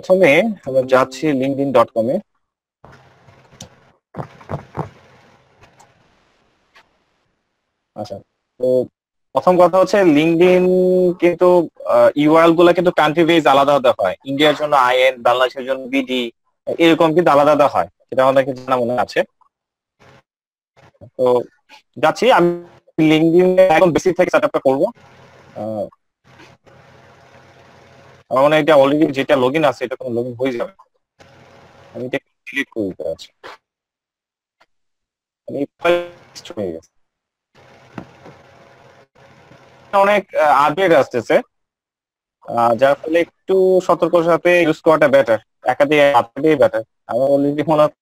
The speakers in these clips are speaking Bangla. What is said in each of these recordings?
প্রথমে আমরা যাচ্ছি linkedin.com এ। আচ্ছা, তো প্রথম কথা হচ্ছে লিঙ্কডইন কিন্তু ইউআরএল গুলা কিন্তু কান্ট্রি বেজ আলাদা আলাদা হয়। ইন্ডিয়ার জন্য আইএন, বাংলাদেশের জন্য বিডি, এরকম কিন্তু আলাদা আলাদা হয়, সেটা আমাদেরকে জানা মনে আছে। তো যাচ্ছি আমি লিঙ্কডইন একদম বেসিক থেকে সেটআপটা করবো। আমার মনে হয় এটা অলরেডি যেটা লগইন আছে এটা কোনো লগইন হয়ে যাবে। আমি এটা ডিলিট করে দিতে আছি। আমি হয়ে গেছে, অনেক আপডেট আসতেছে, যার ফলে একটু সতর্কতার সাথে ইউজ করাটা বেটার। একাধিক আপডেটই বেটার। আমার অলরেডি মনে হয়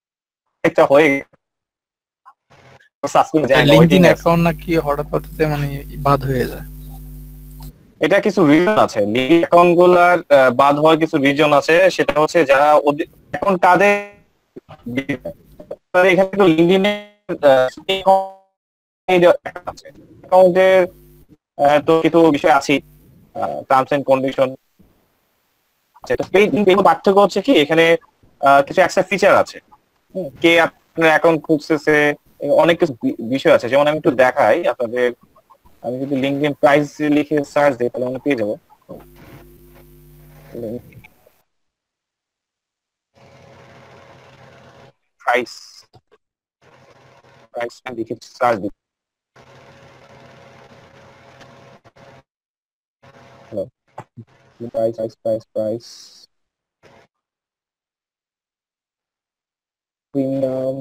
একটা হয়ে সাসপেন্ড যায় না, ওয়েটিং লিঙ্কডইন আছে। অ্যাকাউন্ট নাকি হঠাৎ হঠাৎ মানে বাদ হয়ে যায়? এটা কিছু রিজন আছে, লিঙ্ক অ্যাকাউন্ট গুলার বাদ হওয়ার কিছু রিজন আছে। সেটা হচ্ছে যারা এখন তাদের এখানে কিন্তু লিঙ্কডইনে অ্যাকাউন্টের তো কিছু বিষয় আছে, টার্মস এন্ড কন্ডিশন। পার্থক্য হচ্ছে কি, এখানে কিছু এক্সট্রা ফিচার আছে। কে আপনার অ্যাকাউন্ট খুঁজতেছে, অনেক কিছু বিষয় আছে। যেমন আমি একটু দেখাই আপনাদের। আমি যদি লিঙ্কডইন প্রাইস লিখে সার্চ দিই তাহলে আমি পেয়ে যাবো। প্রাইস প্রাইস লিখে সার্চ দিই। Hello, price price price price premium.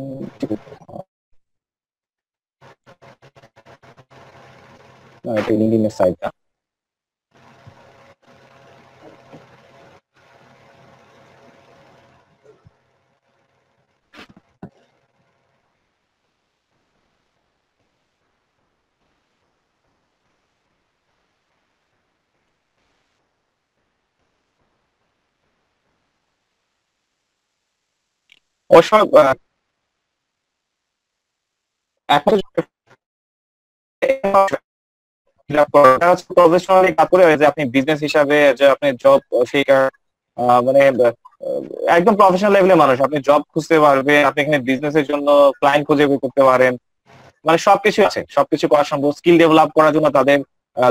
না, এটা লিঙ্কডইনের সাইট না। অবশ্য এখন প্রফেশনালি কাজ করে যে আপনি বিজনেস হিসাবে যে আপনি জব সেই মানে একদম প্রফেশনাল লেভেলের মানুষ, আপনি জব খুঁজতে পারবেন, আপনি এখানে বিজনেসের জন্য ক্লায়েন্ট খুঁজে বের করতে পারেন। মানে সবকিছু আছে, সবকিছু করা সম্ভব। স্কিল ডেভেলপ করার জন্য তাদের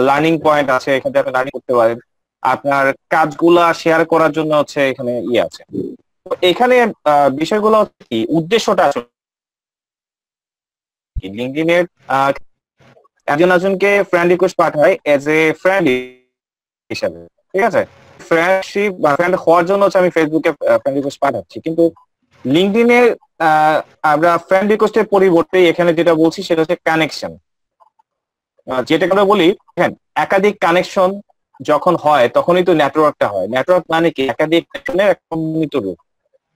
লার্নিং পয়েন্ট আছে, এখানে আপনি লার্নিং করতে পারেন। আপনার কাজগুলা শেয়ার করার জন্য হচ্ছে এখানে ইয়ে আছে। তো এখানে বিষয়গুলো হচ্ছে কি, উদ্দেশ্যটা আসলে কি, লিঙ্কডইনের একজন একজনকে ফ্রেন্ড রিকোয়েস্ট পাঠায় এজ এ ফ্রেন্ড হিসাবে, ঠিক আছে? ফ্রেন্ডশিপ বা ফ্রেন্ড হওয়ার জন্য হচ্ছে আমি ফেসবুকে ফ্রেন্ড রিকোয়েস্ট পাঠাচ্ছি, কিন্তু লিঙ্কডইনের আমরা ফ্রেন্ড রিকোয়েস্টের পরিবর্তে এখানে যেটা বলছি সেটা হচ্ছে কানেকশন। যেটা আমরা বলি, হ্যাঁ, একাধিক কানেকশন যখন হয় তখনই তো নেটওয়ার্কটা হয়। নেটওয়ার্ক মানে কি, একাধিক কানেকশনের এক সমন্বিত রূপ।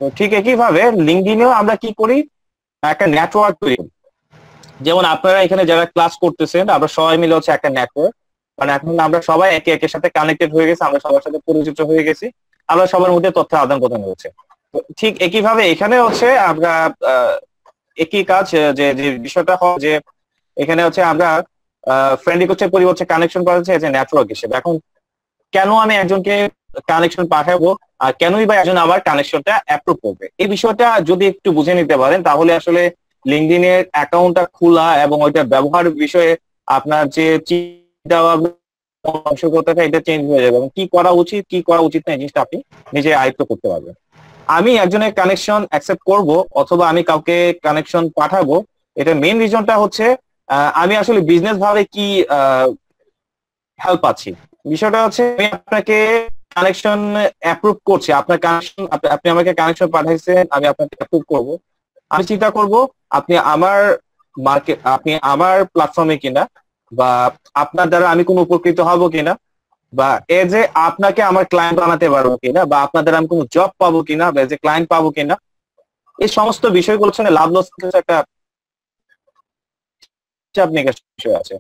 তো ঠিক একইভাবে লিঙ্কডইনেও আমরা কি করি, একটা নেটওয়ার্ক তৈরি করি। যেমন আপনারা এখানে যারা ক্লাস করতেছেন, আমরা সবাই মিলে হচ্ছে একটা নেটওয়ার্ক। মানে এখন আমরা সবাই একে একের সাথে কানেক্টেড হয়ে গেছি, আমরা সবার সাথে পরিচিত হয়ে গেছি, আমরা সবার মধ্যে তথ্য আদান প্রদান হচ্ছে। ঠিক একইভাবে এখানে হচ্ছে আমরা একই কাজ, যে যে বিষয়টা হয় যে এখানে হচ্ছে আমরা ফ্রেন্ড রিকোয়েস্টের পরিবর্তে কানেকশন করা হচ্ছে এজ এ নেটওয়ার্ক হিসেবে। এখন কেন আমি একজনকে কানেকশন পাঠাবো আর কেনই বা একজন আমার কানেকশনটা অ্যাপ্রুভ করবে, এই বিষয়টা যদি একটু বুঝে নিতে পারেন তাহলে আসলে লিঙ্কডইনের অ্যাকাউন্টটা খোলা এবং ওইটা ব্যবহার বিষয়ে আপনার যে চিন্তা মানসিকতাটা এটা চেঞ্জ হয়ে যাবে, এবং কি করা উচিত কি করা উচিত না এই জিনিসটা আপনি নিজে আয়ত্ত করতে পারবেন। আমি একজনের কানেকশন অ্যাকসেপ্ট করব অথবা আমি কাউকে কানেকশন পাঠাবো, এটা মেইন রিজনটা হচ্ছে আমি আসলে বিজনেস ভাবে কি হেল্প পাচ্ছি। বিষয়টা হচ্ছে আমি আপনাকে কানেকশন অ্যাপ্রুভ করছি, আপনার কানেকশন, আপনি আমাকে কানেকশন পাঠাইছেন, আমি আপনাকে অ্যাপ্রুভ করব। আমি চিন্তা করব আপনি আমার মার্কেট, আপনি আমার প্ল্যাটফর্মে কিনা, বা আপনার দ্বারা আমি কোনো উপকৃত হব কিনা, বা এজ এ আপনাকে আমার ক্লায়েন্ট বানাতে পারবো কিনা, বা আপনার দ্বারা আমি কোনো জব পাবো কিনা, বা এজ এ ক্লায়েন্ট পাবো কিনা। এই সমস্ত বিষয়গুলো হচ্ছে লাভ লস একটা হিসাব নিকাশ বিষয় আছে।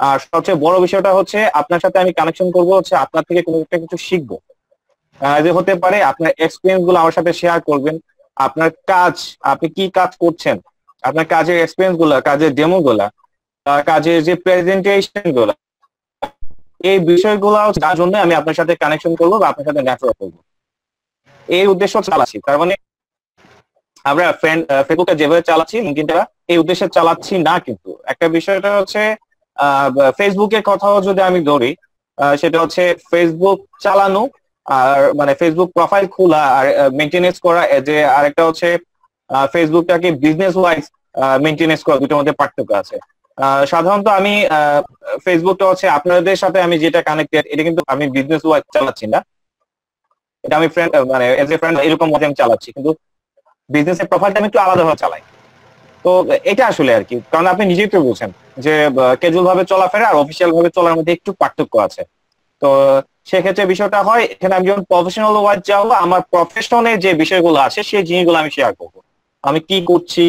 আর সবচেয়ে বড় বিষয়টা হচ্ছে আপনার সাথে আমি কানেকশন করব হচ্ছে আপনার থেকে কোনো একটা কিছু শিখবো। যে হতে পারে আপনার এক্সপিরিয়েন্স গুলো আমার সাথে শেয়ার করবেন, আপনার কাজ, আপনি কি কাজ করছেন, আপনার কাজের এক্সপিরিয়েন্স গুলা, কাজের ডেমো গুলা, কাজের যে প্রেজেন্টেশন গুলা, এই বিষয়গুলো যার জন্য আমি আপনার সাথে কানেকশন করবো বা আপনার সাথে নেটওয়ার্ক করবো। এই উদ্দেশ্য চালাচ্ছি। তার মানে আমরা ফেসবুকে যেভাবে চালাচ্ছি লিঙ্কডইনটা এই উদ্দেশ্যে চালাচ্ছি না। কিন্তু একটা বিষয়টা হচ্ছে ফেসবুকের কথাও যদি আমি ধরি, সেটা হচ্ছে ফেসবুক চালানো আর মানে ফেসবুক প্রোফাইল খোলা আর মেনটেনেন্স করা, যে আরেকটা হচ্ছে ফেসবুকটাকে বিজনেস ওয়াইজ মেনটেনেন্স করা, দুটোর মধ্যে পার্থক্য আছে। সাধারণত আমি ফেসবুকটা হচ্ছে আপনাদের সাথে আমি যেটা কানেক্টেড, এটা কিন্তু আমি বিজনেস ওয়াইজ চালাচ্ছি না, এটা আমি ফ্রেন্ড মানে এজ এ ফ্রেন্ড এরকম মধ্যে আমি চালাচ্ছি। কিন্তু বিজনেসের প্রোফাইলটা আমি একটু আলাদাভাবে চালাই। তো এটা আসলে আর কি, কারণ আপনি নিজেই তো বলছেন যে ক্যাজুয়াল ভাবে চলাফেরা আর অফিসিয়াল ভাবে চলার মধ্যে একটু পার্থক্য আছে। তো সেক্ষেত্রে বিষয়টা হয় এখানে আমি যখন প্রফেশনাল ওয়ার্ক যাবো, আমার প্রফেশনে যে বিষয়গুলো আছে সেই জিনিসগুলো আমি শেয়ার করবো। আমি কি করছি,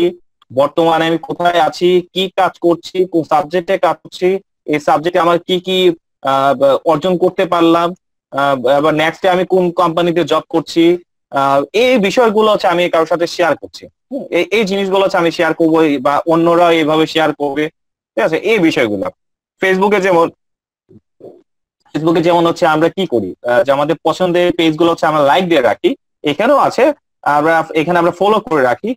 বর্তমানে আমি কোথায় আছি, কি কাজ করছি, কোন সাবজেক্টে কাজ করছি, এই সাবজেক্টে আমার কি কি অর্জন করতে পারলাম, এবার নেক্সটে আমি কোন কোম্পানিতে জব করছি, এই বিষয়গুলো হচ্ছে আমি কারোর সাথে শেয়ার করছি। এই জিনিসগুলো হচ্ছে আমি শেয়ার করবো বা অন্যরা এইভাবে শেয়ার করবে। ঠিক আছে, এই বিষয়গুলো ফেসবুকে যেমন ফেসবুকে যেমন হচ্ছে আমরা কি করি, যে আমাদের পছন্দের পেজ গুলো হচ্ছে আমরা লাইক দিয়ে রাখি, এখানেও আছে আমরা এখানে আমরা ফলো করে রাখি।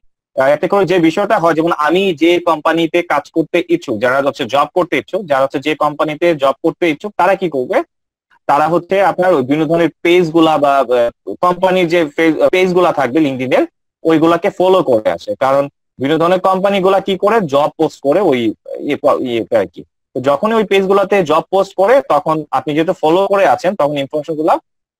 এতে করে যে বিষয়টা হয়, যেমন আমি যে কোম্পানিতে কাজ করতে ইচ্ছুক, যারা হচ্ছে জব করতে ইচ্ছুক, যারা হচ্ছে যে কোম্পানিতে জব করতে ইচ্ছুক, তারা কি করবে, তারা হচ্ছে আপনার বিভিন্ন ধরনের পেজ গুলা বা কোম্পানির যে পেজ গুলা থাকবে লিঙ্কডইনের, ওইগুলাকে ফলো করে আসে। কারণ বিভিন্ন ধরনের কোম্পানি গুলা কি করে জব পোস্ট করে ওই ইয়েতে আর কি। তো যখনই ওই পেজ গুলাতে জব পোস্ট করে, তখন আপনি যেহেতু ফলো করে আছেন, তখন ইনফরমেশন গুলা,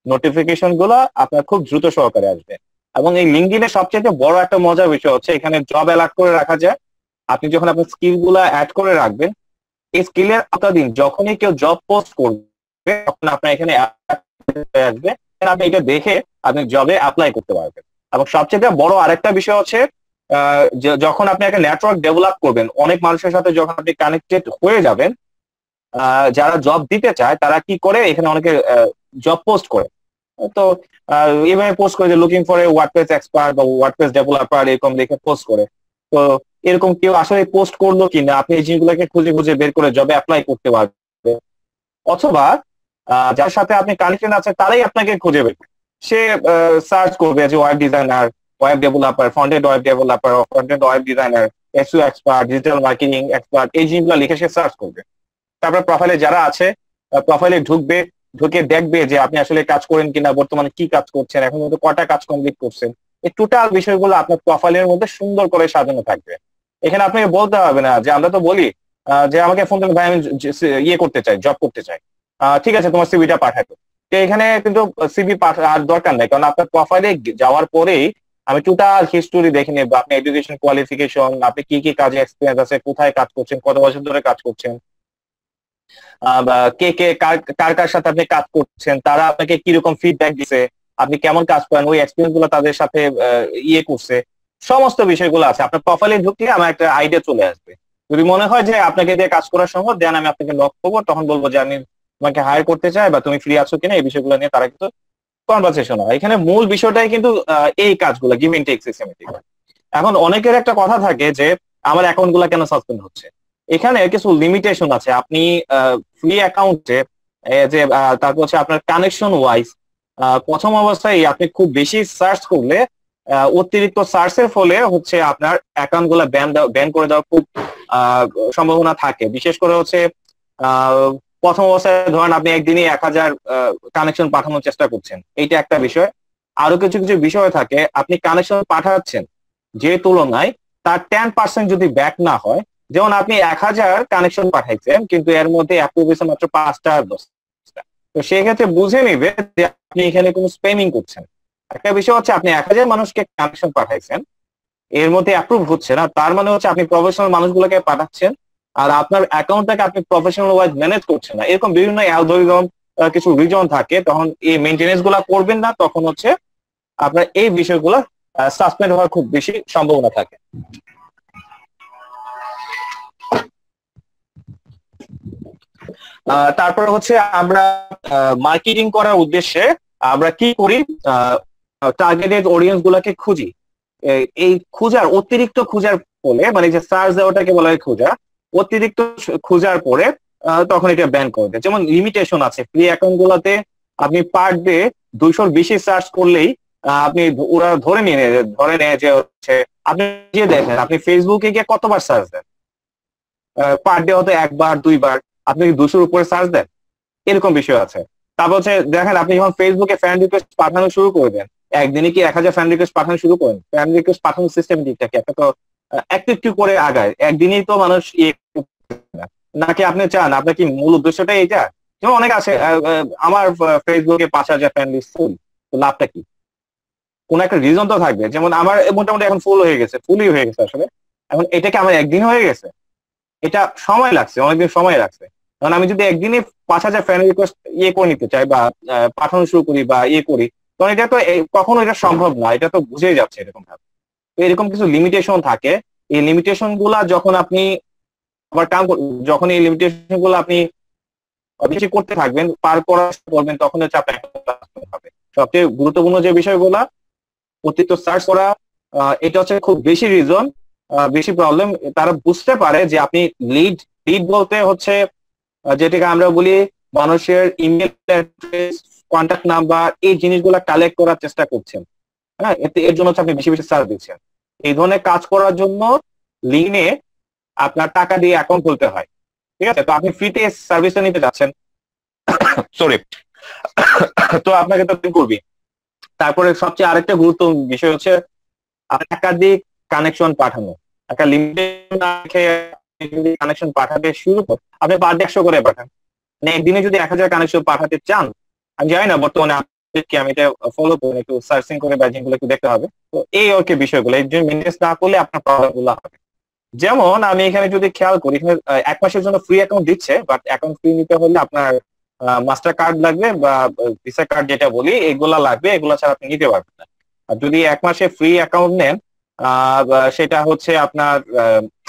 নোটিফিকেশন গুলা আপনার খুব দ্রুত সহকারে আসবে। এবং এই লিঙ্কডইনের সবচেয়ে বড় একটা মজার বিষয় হচ্ছে এখানে জব অ্যালার্ট করে রাখা যায়। আপনি যখন আপনার স্কিল গুলা অ্যাড করে রাখবেন, এই স্কিলের আওতাধীন যখনই কেউ জব পোস্ট করবে, তখন আপনার এখানে আসবে, আপনি এটা দেখে আপনি জবে অ্যাপ্লাই করতে পারবেন। এবং সবচেয়ে বড় আরেকটা বিষয় হচ্ছে যখন আপনি একটা নেটওয়ার্ক ডেভেলপ করবেন, অনেক মানুষের সাথে যখন আপনি কানেক্টেড হয়ে যাবেন, যারা জব দিতে চায় তারা কি করে, এখানে অনেকে জব পোস্ট করে। তো এভাবে পোস্ট করে যে looking for A WordPress expert বা ওয়ার্ডপ্রেস ডেভেলপার, এরকম দেখে পোস্ট করে। তো এরকম কেউ আসলে পোস্ট করলো কিনা, আপনি এই জিনিসগুলোকে খুঁজে খুঁজে বের করে জবে অ্যাপ্লাই করতে পারবেন। অথবা যার সাথে আপনি কানেকশন আছে তারাই আপনাকে খুঁজে বের করবে। সে সার্চ করবে যে web designer, web developer, frontend web developer, frontend web designer, SEO expert, digital marketing expert, এই জিনিসগুলো লিখে সে সার্চ করবে। তারপর প্রোফাইলে যারা আছে, প্রোফাইলে ঢুকবে, ঢুকে দেখবে যে আপনি আসলে কাজ করেন কিনা, বর্তমানে কি কাজ করছেন, এখন মধ্যে কটা কাজ কমপ্লিট করছেন, এই টোটাল বিষয়গুলো আপনার প্রোফাইলের মধ্যে সুন্দর করে সাজানো থাকবে। এখানে আপনাকে বলতে হবে না যে, আমরা তো বলি যে আমাকে ফোন করে ভাই আমি ইয়ে করতে চাই, জব করতে চাই, ঠিক আছে তোমার সিভিটা পাঠাবো। তো এখানে কিন্তু সিভি আর দরকার নাই, কারণ আপনার প্রোফাইলে যাওয়ার পরেই আমি টোটাল হিস্টোরি দেখে নেবো, আপনি এডুকেশন কোয়ালিফিকেশন, আপনি কি কি কাজে এক্সপিরিয়েন্স আছে, কোথায় কাজ করছেন, কত বছর ধরে কাজ করছেন, কে কে কার কার কার সাথে আপনি কাজ করছেন, তারা আপনাকে কিরকম ফিডব্যাক দিছে, আপনি কেমন কাজ করেন, ওই এক্সপিরিয়েন্স গুলো তাদের সাথে ইয়ে করছে, সমস্ত বিষয়গুলো আছে। আপনার প্রোফাইলে ঢুকলে আমার একটা আইডিয়া চলে আসবে। যদি মনে হয় যে আপনাকে দিয়ে কাজ করা সম্ভব, দেন আমি আপনাকে নক করবো, তখন বলবো যে আমি তোমাকে হায়ার করতে চাই বা তুমি ফ্রি আছো কিনা, এই বিষয়গুলো নিয়ে তারা কিন্তু কনভারসেশন হয়। এখানে মূল বিষয়টাই কিন্তু এই কাজগুলো গিভ এন্ড টেক সিস্টেমেটিক। এখন অনেকের একটা কথা থাকে যে আমার অ্যাকাউন্ট গুলা কেন সাসপেন্ড হচ্ছে। এখানে কিছু লিমিটেশন আছে। আপনি ফ্রি অ্যাকাউন্টে যে তারপর হচ্ছে আপনার কানেকশন ওয়াইজ প্রথম অবস্থায় আপনি খুব বেশি সার্চ করলে, অতিরিক্ত সার্চের ফলে হচ্ছে আপনার অ্যাকাউন্ট গুলা ব্যান করে দেওয়ার খুব সম্ভাবনা থাকে। বিশেষ করে হচ্ছে প্রথম অবস্থায় ধরেন আপনি একদিনই 1000 কানেকশন পাঠানোর চেষ্টা করছেন, এইটা একটা বিষয়। আরো কিছু কিছু বিষয় থাকে, আপনি কানেকশন পাঠাচ্ছেন যে তুলনায় তার 10% যদি ব্যাক না হয়, যেমন আপনি 1000 কানেকশন পাঠাইছেন কিন্তু এর মধ্যে অ্যাপ্রুভ হয়েছে মাত্র 5টা 10টা, তো সেক্ষেত্রে বুঝে নিবে যে আপনি এখানে কোনো স্প্যামিং করছেন। একটা বিষয় হচ্ছে আপনি 1000 মানুষকে কানেকশন পাঠাইছেন, এর মধ্যে অ্যাপ্রুভ হচ্ছে না, তার মানে হচ্ছে আপনি প্রফেশনাল মানুষগুলোকে পাঠাচ্ছেন আর আপনার অ্যাকাউন্টটাকে আপনি প্রফেশনাল ওয়াইজ ম্যানেজ করছেন না। এরকম বিভিন্ন অ্যালগরিদম কিছু রিজন থাকে, তখন এই মেনটেনেন্স গুলা করবেন না, তখন হচ্ছে আপনার এই বিষয়গুলো সাসপেন্ড হওয়ার খুব বেশি সম্ভাবনা থাকে। তারপর হচ্ছে আমরা মার্কেটিং করার উদ্দেশ্যে আমরা কি করি, টার্গেটেড অডিয়েন্স গুলাকে খুঁজি। এই খুঁজার অতিরিক্ত খুঁজার ফলে, মানে যে সার্চ দেওয়াটাকে বলা হয় খোঁজা, অতিরিক্ত খোঁজার পরে তখন এটা ব্যান করে দেয়। যেমন লিমিটেশন আছে ফ্রি অ্যাকাউন্ট গুলাতে, আপনি পার ডে 200 বেশি সার্চ করলেই আপনি ওরা ধরে নেয় যে হচ্ছে আপনি যে দেখেন আপনি ফেসবুকে গিয়ে কতবার সার্চ দেন, পার ডে হয়তো একবার দুইবার, আপনি কি 200-র উপরে সার্চ দেন, এরকম বিষয় আছে। তারপর হচ্ছে দেখেন আপনি যখন ফেসবুকে ফ্রেন্ড রিকোয়েস্ট পাঠানো শুরু করবেন, একদিনে কি 1000 ফ্রেন্ড রিকোয়েস্ট পাঠানো শুরু করেন? ফ্রেন্ড রিকোয়েস্ট পাঠানোর সিস্টেম দিকটা কি একটা তো একটু একটু করে আগায়, একদিনেই তো মানুষ না। নাকি আপনি চান, আপনার কি মূল উদ্দেশ্যটা এইটা? যেমন অনেক আছে আমার ফেসবুকে 5000 ফ্রেন্ড লিস্ট ফুল, তো লাভটা কি? কোন একটা রিজন তো থাকবে। যেমন আমার মোটামুটি এখন ফুল হয়ে গেছে, ফুলই হয়ে গেছে আসলে। এখন এটা কি আমার একদিন হয়ে গেছে? এটা সময় লাগছে, অনেকদিন সময় লাগছে। কারণ আমি যদি একদিনে 5000 ফ্রেন্ড রিকোয়েস্ট করে নিতে চাই বা পাঠানো শুরু করি বা করি, তখন এটা তো কখনো এটা সম্ভব না, এটা তো বুঝেই যাচ্ছে এরকম ভাবে। তো এরকম কিছু লিমিটেশন থাকে। এই লিমিটেশন গুলা যখন আপনি ওভারকাম, যখন এই লিমিটেশন গুলো আপনি বেশি করতে থাকবেন, পার করার করবেন, তখন হচ্ছে আপনার হবে। সবচেয়ে গুরুত্বপূর্ণ যে বিষয়গুলা, অতিরিক্ত সার্চ করা, এটা হচ্ছে খুব বেশি রিজন, বেশি প্রবলেম। তারা বুঝতে পারে যে আপনি লিড লিড বলতে হচ্ছে যেটাকে আমরা বলি মানুষের ইমেল অ্যাড্রেস, কন্ট্যাক্ট নাম্বার, এই জিনিসগুলা কালেক্ট করার চেষ্টা করছেন। হ্যাঁ, এর জন্য হচ্ছে আপনি বেশি বেশি সার্চ দিচ্ছেন। এই ধরনের কাজ করার জন্য লিঙ্কে আপনার টাকা দিয়ে অ্যাকাউন্ট খুলতে হয়। ঠিক আছে, তো আপনি ফ্রিতে সার্ভিসটা নিতে যাচ্ছেন, সরি, তো আপনাকে তো করবি। তারপরে সবচেয়ে আরেকটা গুরুত্বপূর্ণ বিষয় হচ্ছে একাধিক কানেকশন পাঠানো। একটা লিমিটেড কানেকশন পাঠাতে শুরু করুন, আপনি পার ডে 100 করে পাঠান। মানে একদিনে যদি 1000 কানেকশন পাঠাতে চান, আমি জানি না বর্তমানে কি, আমি এটা ফলো করি, একটু সার্চিং করে বা জিনিসগুলো একটু দেখতে হবে। তো এই ওকে বিষয়গুলো এই জন্য মেনটেন্স না করলে আপনার প্রবলেম গুলো হবে। যেমন আমি এখানে যদি খেয়াল করি, এখানে 1 মাসের জন্য ফ্রি অ্যাকাউন্ট দিচ্ছে, বাট অ্যাকাউন্ট ফ্রি নিতে হলে আপনার মাস্টার কার্ড লাগবে বা ভিসা কার্ড যেটা বলি, এগুলা লাগবে, এগুলা ছাড়া আপনি নিতে পারবেন না। আর যদি 1 মাসে ফ্রি অ্যাকাউন্ট নেন, সেটা হচ্ছে আপনার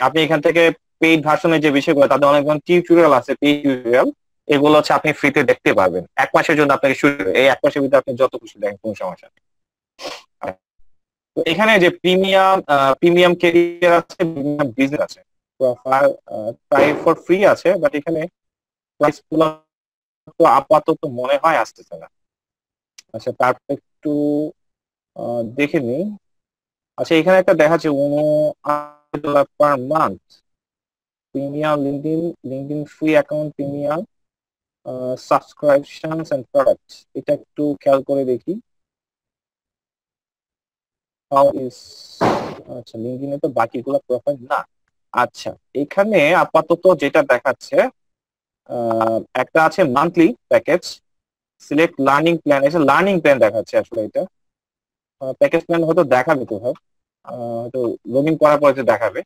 আপনি এখান থেকে পেইড ভার্সনের যে বিষয়গুলো, তাদের অনেক ধরনের টিউটোরিয়াল আছে, পেইড টিউটোরিয়াল, এগুলো হচ্ছে আপনি ফ্রিতে দেখতে পারবেন 1 মাসের জন্য। আপনাকে শুরু, এই 1 মাসের ভিতরে আপনি যত খুশি দেখেন, কোনো সমস্যা নেই। তো এখানে যে প্রিমিয়াম ক্যারিয়ার আছে, প্রিমিয়াম বিজনেস আছে, ট্রাই ফর ফ্রি আছে, বাট এখানে প্রাইস গুলো তো আপাতত মনে হয় আসতেছে না। আচ্ছা, তারপর একটু দেখে নিই। আচ্ছা, এখানে একটা দেখাচ্ছে $59 per month, premium LinkedIn, LinkedIn free account, premium subscriptions and products. এটা একটু খেয়াল করে দেখি হাউ ইজ। আচ্ছা, লিঙ্কডিনে তো বাকিগুলো প্রোফাইল না। আচ্ছা, এখানে আপাতত যেটা দেখাচ্ছে, একটা আছে monthly package, select learning plan, এসে লার্নিং প্ল্যান দেখাচ্ছে আসলে। এটা প্যাকেজ প্ল্যান হয়তো দেখাবে কোথাও, হয়তো লগ ইন করার পরে যে দেখাবে।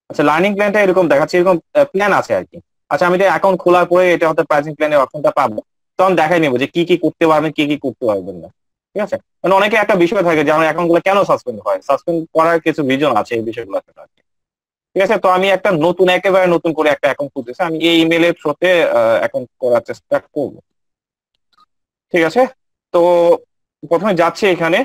আচ্ছা, লার্নিং প্ল্যানটা এরকম দেখাচ্ছে, এরকম প্ল্যান আছে আর কি। আচ্ছা, আমি অ্যাকাউন্ট খোলার পরে এটা হয়তো প্রাইসিং প্ল্যানের অপশনটা পাবো, তখন দেখাই নেবো যে কি কি করতে পারবেন, কি কি করতে পারবেন না। ঠিক আছে, মানে অনেকে একটা বিষয় থাকে যে আমার অ্যাকাউন্ট গুলো কেন সাসপেন্ড হয়, সাসপেন্ড করার কিছু রিজন আছে এই বিষয়গুলো। ঠিক আছে, তো আমি একটা নতুন, একেবারে নতুন করে একটা অ্যাকাউন্ট খুলতেছি, আমি এই ইমেলের থ্রুতে অ্যাকাউন্ট করার চেষ্টা করবো। ঠিক আছে, তো প্রথমে যাচ্ছি এখানে,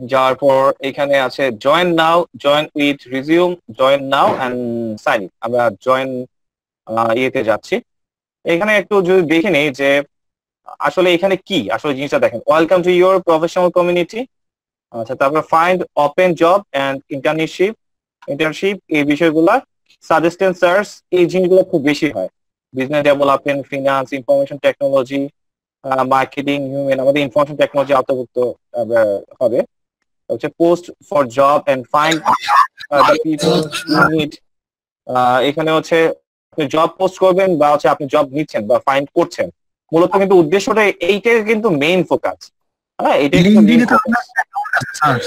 যাওয়ার পর এখানে আছে join now, join with resume, join now and sign. আমরা জয়েন ইয়েতে যাচ্ছি। এখানে একটু যদি দেখে নেই যে আসলে এখানে কি আসলে জিনিসটা দেখেন, welcome to your professional community. আচ্ছা, তারপর find open job and internship, internship এই বিষয়গুলো, সাজেস্টেন্স সার্চ, এই জিনিসগুলো খুব বেশি হয়। Business development, finance, information technology, marketing, human, আমাদের ইনফরমেশন টেকনোলজি অন্তর্ভুক্ত হবে। হচ্ছে post for job and find the people you need. এখানে হচ্ছে আপনি জব পোস্ট করবেন বা হচ্ছে আপনি জব নিচ্ছেন বা ফাইন্ড করছেন, মূলত কিন্তু উদ্দেশ্যটা এইটাই, কিন্তু মেইন ফোকাস। হ্যাঁ, এটাই কিন্তু মেইন লিঙ্কডইনে তো ফোকাস। আমার একটা অ্যাকাউন্ট আছে স্যার।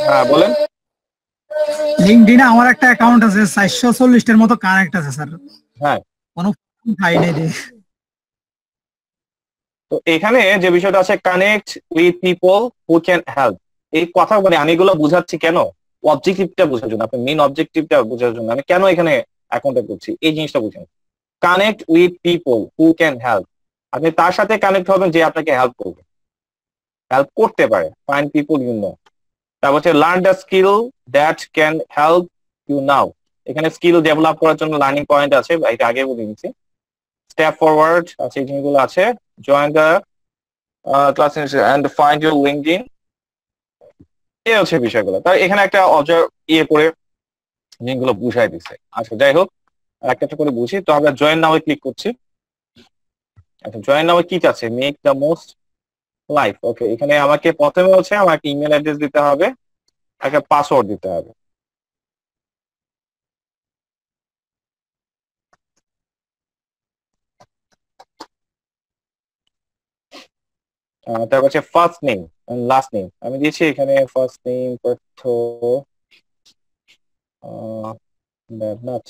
হ্যাঁ, বলেন। লিঙ্কডইনে আমার একটা অ্যাকাউন্ট আছে, 440টার মতো কানেক্ট আছে স্যার, হ্যাঁ, কোনো ফাইল নেই রে। তো এখানে যে বিষয়টা আছে, connect with people who can help, এই কথা মানে আমি এগুলো বুঝাচ্ছি কেন, অবজেক্টিভটা বোঝার জন্য, আপনার মেইন অবজেক্টিভটা বোঝার জন্য আমি কেন এখানে অ্যাকাউন্টটা করছি, এই জিনিসটা বুঝেন। Connect with people who can help, আপনি তার সাথে কানেক্ট হবেন যে আপনাকে হেল্প করবে, হেল্প করতে পারে। Find people you know. তারপর হচ্ছে learn the skill that can help you now, এখানে স্কিল ডেভেলপ করার জন্য লার্নিং পয়েন্ট আছে, এটা আগে বলে দিচ্ছি। স্টেপ ফরওয়ার্ড আছে, এই জিনিসগুলো আছে। Join the class and find your LinkedIn, এই হচ্ছে বিষয়গুলো। তাই এখানে একটা ইয়ে করে জিনিসগুলো বুঝাই দিচ্ছে। আচ্ছা যাই হোক, একটা একটা করে বুঝি। তো আমরা জয়েন নাও ক্লিক করছি। আচ্ছা জয়েন নাও কি চাচ্ছে, মেক দ্য মোস্ট লাইফ। ওকে, এখানে আমাকে প্রথমে হচ্ছে আমার একটা ইমেল অ্যাড্রেস দিতে হবে, একটা পাসওয়ার্ড দিতে হবে। তারপর হচ্ছে ফার্স্ট নেম, লাস্ট নেম আমি দিয়েছি এখানে। First name Partha Debnath.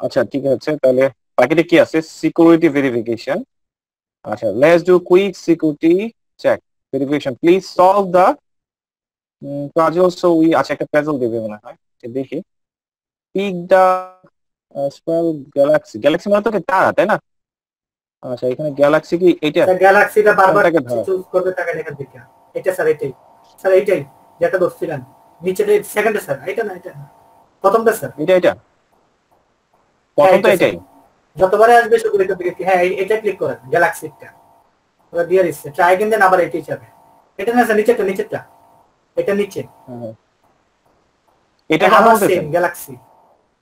আচ্ছা ঠিক আছে, তাহলে বাকিটা কি আছে, সিকিউরিটি ভেরিফিকেশন। আচ্ছা let's do quick security check verification, please solve the puzzle. So we, আচ্ছা একটা পাজল দেবে মনে হয়, দেখি। Pick the spell galaxy, galaxy মানে তো কি তারা, তাই না? আচ্ছা এখানে গ্যালাক্সি কি এটা, স্যার গ্যালাক্সিটা বারবার কোনটাকে ধর? চুজ করতে টাকা লেখার দিকে। এটা স্যার এটাই, স্যার এইটাই যেটা ধরছিলেন নিচেতে সেকেন্ডে স্যার, এটা না এটা না, প্রথমটা স্যার। এটা এটা হ্যাঁ প্রথম তো এটা স্যার, এটাই। যতবারে আসবে শুধু এটা দিকে, হ্যাঁ এটা ক্লিক করেন গ্যালাক্সিটা, ওটা দিয়ে দিচ্ছে ট্রাই কিন দেন, আবার এটাই যাবে। এটা না স্যার নিচেরটা, নিচেরটা এটা নিচে, হ্যাঁ, এটা কথা আবার বলতেছেন? Same Galaxy.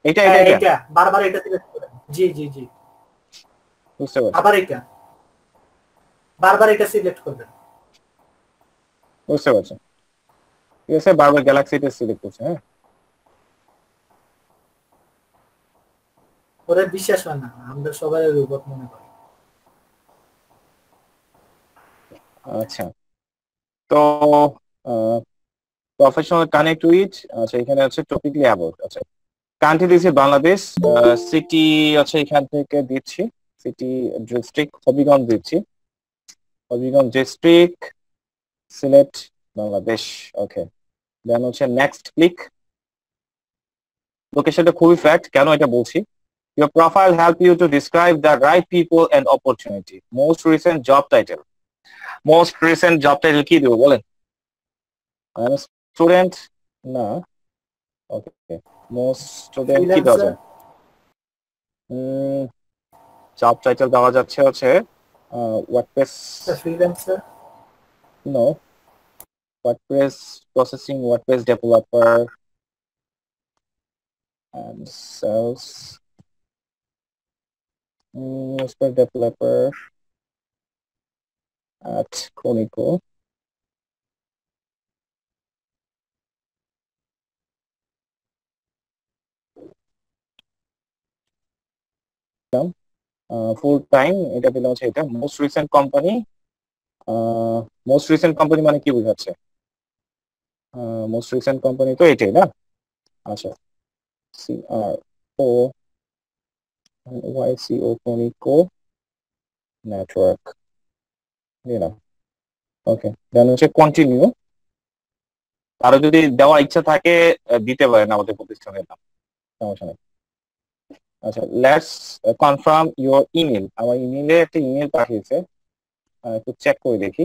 এটা এটা হ্যাঁ এটা এটা বারবার এটা সিলেক্ট করেন, জি জি জি, বুঝতে পারছি, আবার এটা বারবার এটা সিলেক্ট করবেন। বুঝতে পারছি। ঠিক আছে, বারবার গ্যালাক্সিটা সিলেক্ট করছে। হ্যাঁ ওরা বিশ্বাস হয় না, আমাদের সবাই রোবট মনে করে। আচ্ছা, তো প্রফেশনাল কানেক্ট উইথ, আচ্ছা এখানে হচ্ছে টপিকলি অ্যাবাউট। আচ্ছা কান্ট্রি দিচ্ছি বাংলাদেশ, সিটি হচ্ছে এখান থেকে দিচ্ছি, সিটি ডিস্ট্রিক্ট হবিগঞ্জ দিচ্ছি, হবিগঞ্জ ডিস্ট্রিক্ট, সিলেট, বাংলাদেশ। ওকে, দেন হচ্ছে নেক্সট ক্লিক। লোকেশনটা খুবই ফ্যাক্ট, কেন এটা বলছি, your profile help you to describe the right people and opportunity. Most recent job title, most recent job title কি দেবো বলেন? I am a student, না। ওকে, most student কি দেওয়া যায়? জব টাইটেল দেওয়া যাচ্ছে হচ্ছে WordPress, freelancer, no, WordPress processing, WordPress developer and sales, software developer at Conico. Full time এটা দিলাম হচ্ছে এটা। Most recent company, most recent company মানে কি বোঝাচ্ছে? মোস্ট রিসেন্ট কোম্পানি তো এটাই না? আচ্ছা, CRO YCO Conico নেটওয়ার্ক দিলাম। ওকে, দেন হচ্ছে কন্টিনিউ। আরো যদি দেওয়ার ইচ্ছা থাকে দিতে পারেন আমাদের প্রতিষ্ঠানের নাম, সমস্যা নেই। আচ্ছা লেটস কনফার্ম ইউর ইমেল, আমার ইমেলে একটা ইমেল পাঠিয়েছে, একটু চেক করে দেখি।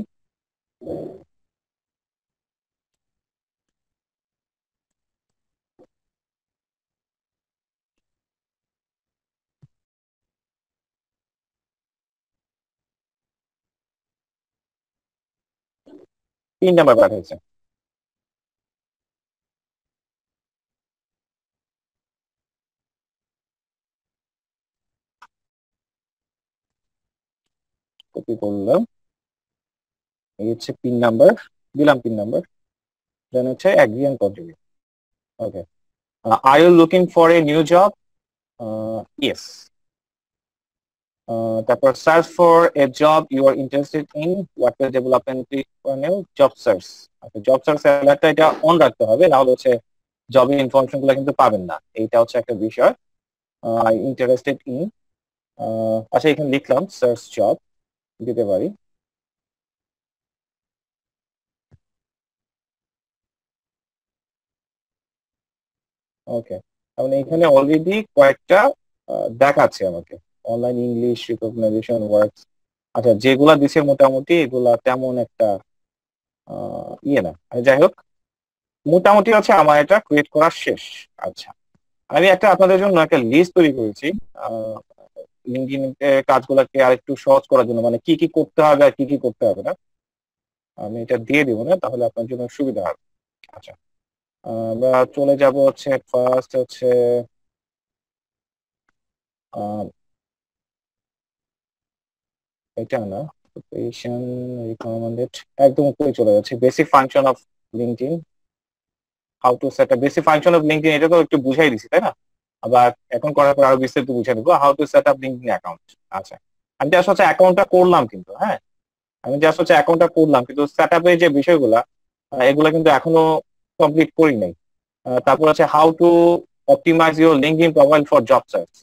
তিন নাম্বার পাঠিয়েছে। কপি করলাম, এই হচ্ছে পিন নাম্বার, দিলাম পিন নাম্বার, দেন হচ্ছে agree and continue. Okay, are you looking for a new job? Yes. তারপর search for a job you are interested in, WordPress development new job search. আচ্ছা জব সার্চ অ্যালার্টটা এটা অন রাখতে হবে, না হলে হচ্ছে জবের ইনফরমেশন গুলো কিন্তু পাবেন না, এইটা হচ্ছে একটা বিষয়। ইন্টারেস্টেড ইন, আচ্ছা এখানে লিখলাম সার্চ জব, দিতে পারি। ওকে, তাহলে এখানে অলরেডি কয়েকটা দেখাচ্ছে আমাকে, অনলাইন ইংলিশ রিকগনাইজেশন ওয়ার্কস। আচ্ছা যেগুলা দিছে মোটামুটি এগুলা তেমন একটা ইয়ে না, যাই হোক মোটামুটি হচ্ছে আমার এটা ক্রিয়েট করা শেষ। আচ্ছা, আমি একটা আপনাদের জন্য একটা লিস্ট তৈরি করেছি লিঙ্কডইন কাজগুলোকে আরেকটু সহজ করার জন্য, মানে কি কি করতে হবে আর কি কি করতে হবে না। আমি এটা দিয়ে দিব না, তাহলে আপনার জন্য সুবিধা হবে। আচ্ছা, আমরা চলে যাব হচ্ছে ফার্স্ট হচ্ছে আহ, এটা না, পেশন রিকমেন্ডেড, একদম উপরে চলে যাচ্ছে basic function of LinkedIn, how to set up basic function of LinkedIn. এটা তো একটু বুঝাই দিছি তাই না? আবার এখন করার পর আরো বিস্তারিত বুঝাই দেবো how to set up LinkedIn account. আচ্ছা, আমি জাস্ট হচ্ছে অ্যাকাউন্টটা করলাম কিন্তু, হ্যাঁ আমি জাস্ট হচ্ছে অ্যাকাউন্টটা করলাম কিন্তু সেট আপের যে বিষয়গুলা এগুলা কিন্তু এখনো কমপ্লিট করি নাই। তারপর আছে how to optimise your LinkedIn profile for job search.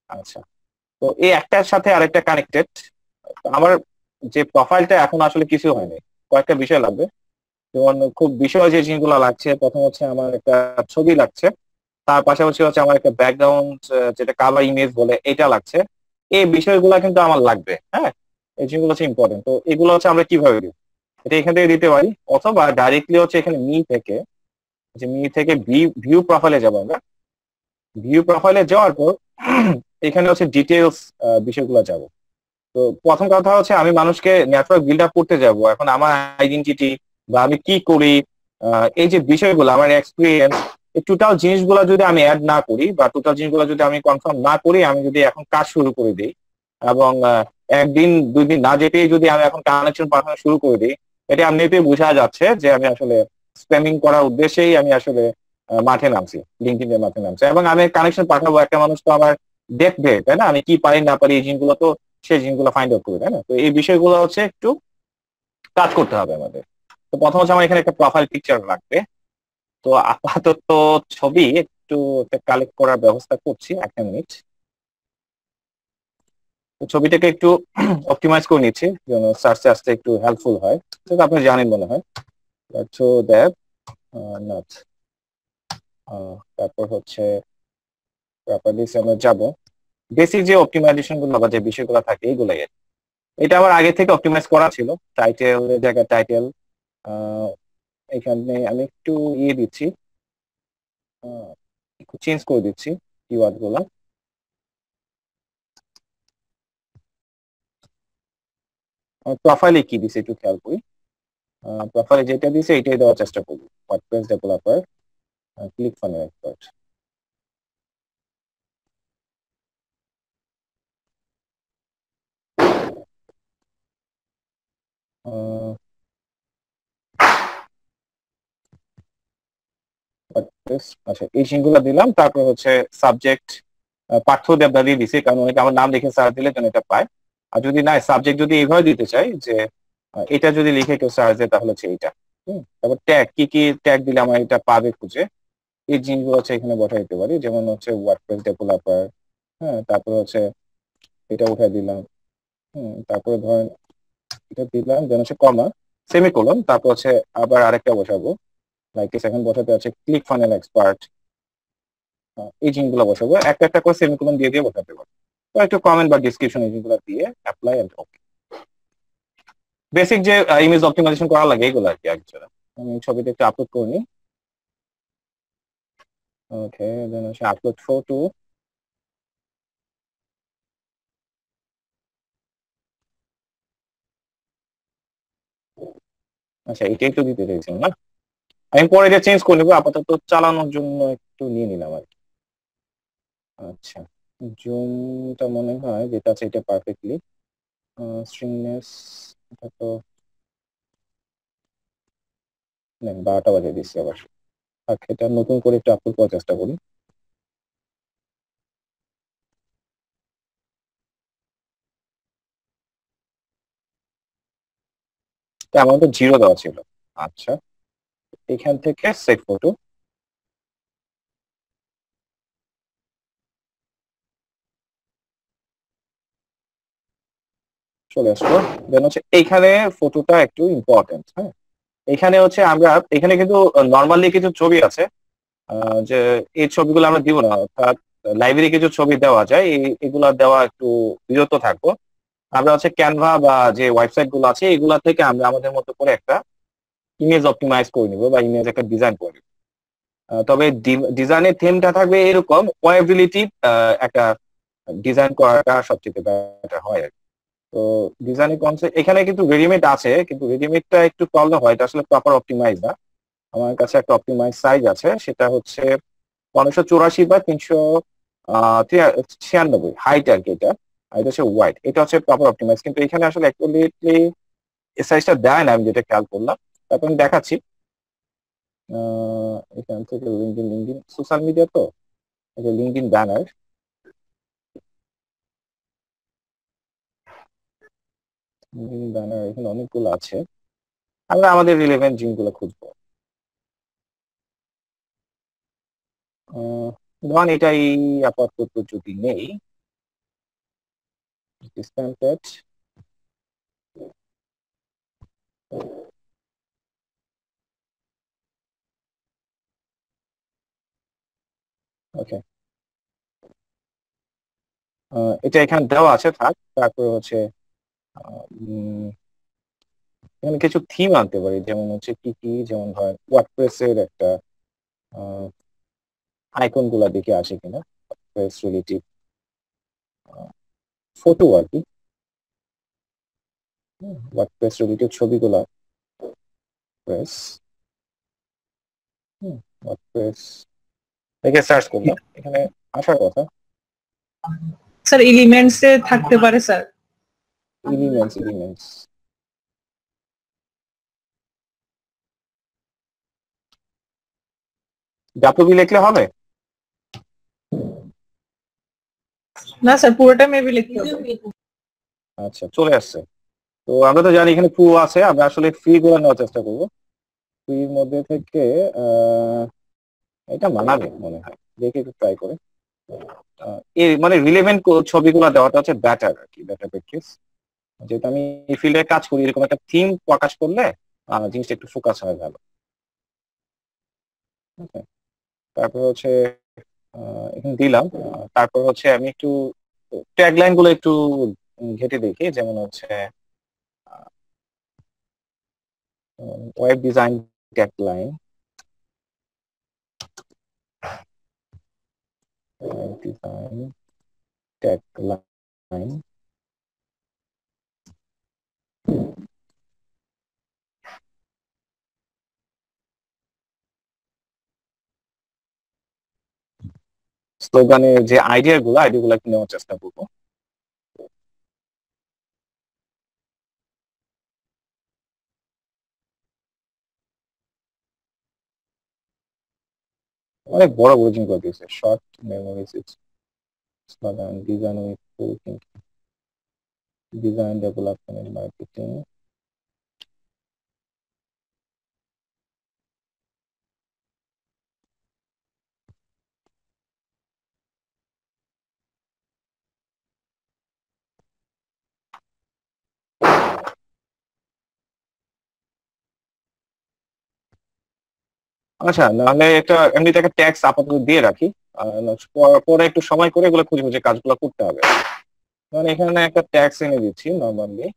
আচ্ছা, তো এই একটার সাথে আরেকটা কানেক্টেড। আমার যে প্রোফাইলটা এখন আসলে কিছু হয়নি, কয়েকটা বিষয় লাগবে। যেমন খুব বিষয় যে জিনিসগুলো লাগছে, প্রথম হচ্ছে আমার একটা ছবি লাগছে, তার পাশাপাশি হচ্ছে আমার একটা ব্যাকগ্রাউন্ড যেটা কালার ইমেজ বলে এটা লাগছে। এই বিষয়গুলো কিন্তু আমার লাগবে, হ্যাঁ এই জিনিসগুলো হচ্ছে ইম্পর্টেন্ট। তো এগুলো হচ্ছে আমরা কিভাবে দিব, এটা এখান থেকে দিতে পারি, অথবা ডাইরেক্টলি হচ্ছে এখানে মি থেকে, যে মি থেকে ভিউ প্রোফাইলে যাবো আমরা। ভিউ প্রোফাইলে যাওয়ার পর এখানে হচ্ছে ডিটেলস বিষয়গুলো যাব। তো প্রথম কথা হচ্ছে আমি মানুষকে নেটওয়ার্ক বিল্ড আপ করতে যাব, এখন আমার আইডেন্টিটি বা আমি কি করি, এই যে বিষয়গুলো আমার এক্সপিরিয়েন্স, এই টোটাল জিনিসগুলো যদি আমি অ্যাড না করি বা টোটাল জিনিসগুলো যদি আমি কনফার্ম না করি, আমি যদি এখন কাজ শুরু করে দিই এবং একদিন দুই দিন না যেতেই যদি আমি এখন কানেকশন পাঠানো শুরু করে দিই, এটা এমনিতেই বোঝা যাচ্ছে যে আমি আসলে স্প্যামিং করার উদ্দেশ্যেই আমি আসলে মাঠে নামছি, লিঙ্কডইন এর মাঠে নামছি। এবং আমি কানেকশন পাঠাবো, একটা মানুষ তো আমার দেখবে তাই না, আমি কি পারি না পারি এই জিনিসগুলো তো সেই জিনিসগুলো ফাইন্ড আউট করবে তাই না। তো এই বিষয়গুলো হচ্ছে একটু কাজ করতে হবে আমাদের। তো প্রথম হচ্ছে আমার এখানে একটা প্রোফাইল পিকচার লাগবে। তো আপাতত ছবি একটু কালেক্ট করার ব্যবস্থা করছি, একটা মিনিট। তো ছবিটাকে একটু অপটিমাইজ করে নিচ্ছি যেন সার্চে আসতে একটু হেল্পফুল হয়, সেটা আপনি জানেন মনে হয়। সো দ্যাট নট, তারপর হচ্ছে প্রপার্টিস আমরা যাব, বেসিক যে অপটিমাইজেশন গুলো বা যে বিষয়গুলো থাকে এইগুলাই আর কি। এটা আমার আগে থেকে অপটিমাইজ করা ছিল, টাইটেল জায়গায় টাইটেল, এখানে আমি একটু ইয়ে দিচ্ছি, আহ, একটু চেঞ্জ করে দিচ্ছি কিওয়ার্ড গুলা। প্রোফাইলে কি দিছে একটু খেয়াল করি, প্রোফাইলে যেটা দিছে এটাই দেওয়ার চেষ্টা করবো, WordPress developer, click funnel expert. আচ্ছা, এই সিনগুলো দিলাম। তারপর হচ্ছে সাবজেক্ট পাঠ্য দেবদা দিয়ে দিছি, কারণ অনেকে আমার নাম লিখে সার্চ দিলে যেন এটা পায়। আর যদি না সাবজেক্ট যদি এইভাবে দিতে চাই যে এটা যদি লিখে কেউ সার্চ দেয় তাহলে হচ্ছে এইটা। তারপর ট্যাগ, কি কি ট্যাগ দিলে আমার এটা পাবে খুঁজে, এই জিনিসগুলো হচ্ছে এখানে বসাই দিতে পারি। যেমন হচ্ছে ওয়ার্ডপ্রেস ডেভেলপার, হ্যাঁ তারপর হচ্ছে এটা উঠাই দিলাম। তারপরে ধরেন এটা দিলাম যেন হচ্ছে কমা, সেমিকোলন, তারপর হচ্ছে আবার আরেকটা বসাবো, লাইক সেকেন্ড বসাতে আছে ক্লিক ফানেল এক্সপার্ট। এই জিনিসগুলো বসাবো, একটা একটা করে সেমিকোলন দিয়ে দিয়ে বসাতে পারবো। তো একটু কমেন্ট বা ডিসক্রিপশন এই জিনিসগুলো দিয়ে অ্যাপ্লাই এন্ড ওকে। বেসিক যে ইমেজ অপটিমাইজেশন করা লাগে এগুলো আর কি অ্যাকচুয়ালি। আমি ছবিটা একটু আপলোড করে নিই। ওকে, দেন হচ্ছে আপলোড ফটো। আচ্ছা, এটাই তো দিতে চাইছিলাম না, আমি পরে এটা চেঞ্জ করে নেবো, আপাতত চালানোর জন্য একটু নিয়ে নিলাম আর কি। আচ্ছা, জুমটা মনে হয় যেটা আছে এটা পারফেক্টলি, স্ট্রিংনেস এটা তো 12টা বাজে দিচ্ছি আবার। এটা নতুন করে একটু আপলোড করার চেষ্টা করি। আমার তো 0 দেওয়া ছিল। আচ্ছা, এখান থেকে সেভ ফটো চলে আসলো। দেন হচ্ছে এইখানে ফটোটা একটু ইম্পর্টেন্ট, হ্যাঁ এখানে হচ্ছে আমরা এখানে কিন্তু নর্মালি কিছু ছবি আছে, যে এই ছবিগুলো আমরা দিব না, অর্থাৎ লাইব্রেরি কিছু ছবি দেওয়া যায়, এগুলা দেওয়া একটু বিরত থাকবো। আমরা হচ্ছে ক্যানভা বা যে ওয়েবসাইট গুলো আছে এগুলা থেকে আমরা আমাদের মতো করে একটা ইমেজ অপটিমাইজ করে নিবো বা ইমেজ একটা ডিজাইন করে নিবো। তবে ডিজাইনের থিমটা থাকবে এরকম ওয়েব রিলেটিভ একটা ডিজাইন করাটা সবচেয়ে বেটার হয় আর কি। তো ডিজাইনের কনসেপ্ট এখানে কিন্তু রেডিমেড আছে, কিন্তু রেডিমেডটা একটু প্রবলেম হয়, এটা আসলে প্রপার অপটিমাইজ না। আমার কাছে একটা অপটিমাইজ সাইজ আছে, সেটা হচ্ছে 584 বা 396 হাইট আর কি। এটা আর এটা হচ্ছে ওয়াইড, এটা হচ্ছে প্রপার অপটিমাইজ, কিন্তু এখানে আসলে অ্যাকুরেটলি এই সাইজটা দেয় না, আমি যেটা খেয়াল করলাম। তারপর আমি দেখাচ্ছি এখান থেকে লিঙ্কডিন লিঙ্কডিন সোশ্যাল মিডিয়া, তো এই যে লিঙ্কডিন ব্যানার, লিঙ্কডিন ব্যানার এখানে অনেকগুলো আছে। আমরা আমাদের রিলেভেন্ট জিনিসগুলো খুঁজবো। ধরেন এটাই আপাতত যদি নেই, ডিসকাউন্টেড, ওকে, এটা এখানে দেওয়া আছে থাক। তারপর হচ্ছে উম, এখানে কিছু থিম আনতে পারি, যেমন হচ্ছে কি কি, যেমন ধরেন ওয়ার্ডপ্রেস এর একটা আইকন গুলা দেখে আসে কিনা, ওয়ার্ডপ্রেস রিলেটিভ ফটো আর কি, ওয়ার্ডপ্রেস রিলেটিভ ছবিগুলা, প্রেস ওয়ার্ডপ্রেস দেখে সার্চ করলাম, এখানে আসার কথা। স্যার এলিমেন্টস এ থাকতে পারে স্যার। এলিমেন্টস, এলিমেন্টস ডাব্লিউবি লিখলে হবে? না স্যার পুরোটা মেবি লিখতে হবে। আচ্ছা, চলে আসছে। তো আমরা তো জানি এখানে ফ্রি আছে, আমরা আসলে ফ্রি গুলো নেওয়ার চেষ্টা করবো। ফ্রির মধ্যে থেকে এটা মানাবে মনে হয়, দেখে একটু ট্রাই করে। এই মানে রিলেভেন্ট ছবিগুলো দেওয়াটা হচ্ছে ব্যাটার আর কি, ব্যাটার প্র্যাকটিস। যেহেতু আমি এই ফিল্ডে কাজ করি, এরকম একটা থিম প্রকাশ করলে জিনিসটা একটু ফোকাস হয় ভালো। Okay, তারপর হচ্ছে এখানে দিলাম। তারপর হচ্ছে আমি একটু ট্যাগলাইন গুলো একটু ঘেটে দেখি, যেমন হচ্ছে web design tagline, web design tagline, স্লোগানের যে আইডিয়া গুলো একটু নেওয়ার চেষ্টা করবো। অনেক বড় বড় জিনিসগুলো দিয়েছে, short memories, slogan, design with full thinking, design development, marketing. আচ্ছা, নাহলে একটা এমনিতে একটা ট্যাক্স আপাতত দিয়ে রাখি, পরে একটু সময় করে এগুলো খুঁজে খুঁজে কাজগুলো করতে হবে। মানে এখানে একটা ট্যাক্স এনে দিচ্ছি নর্মালি,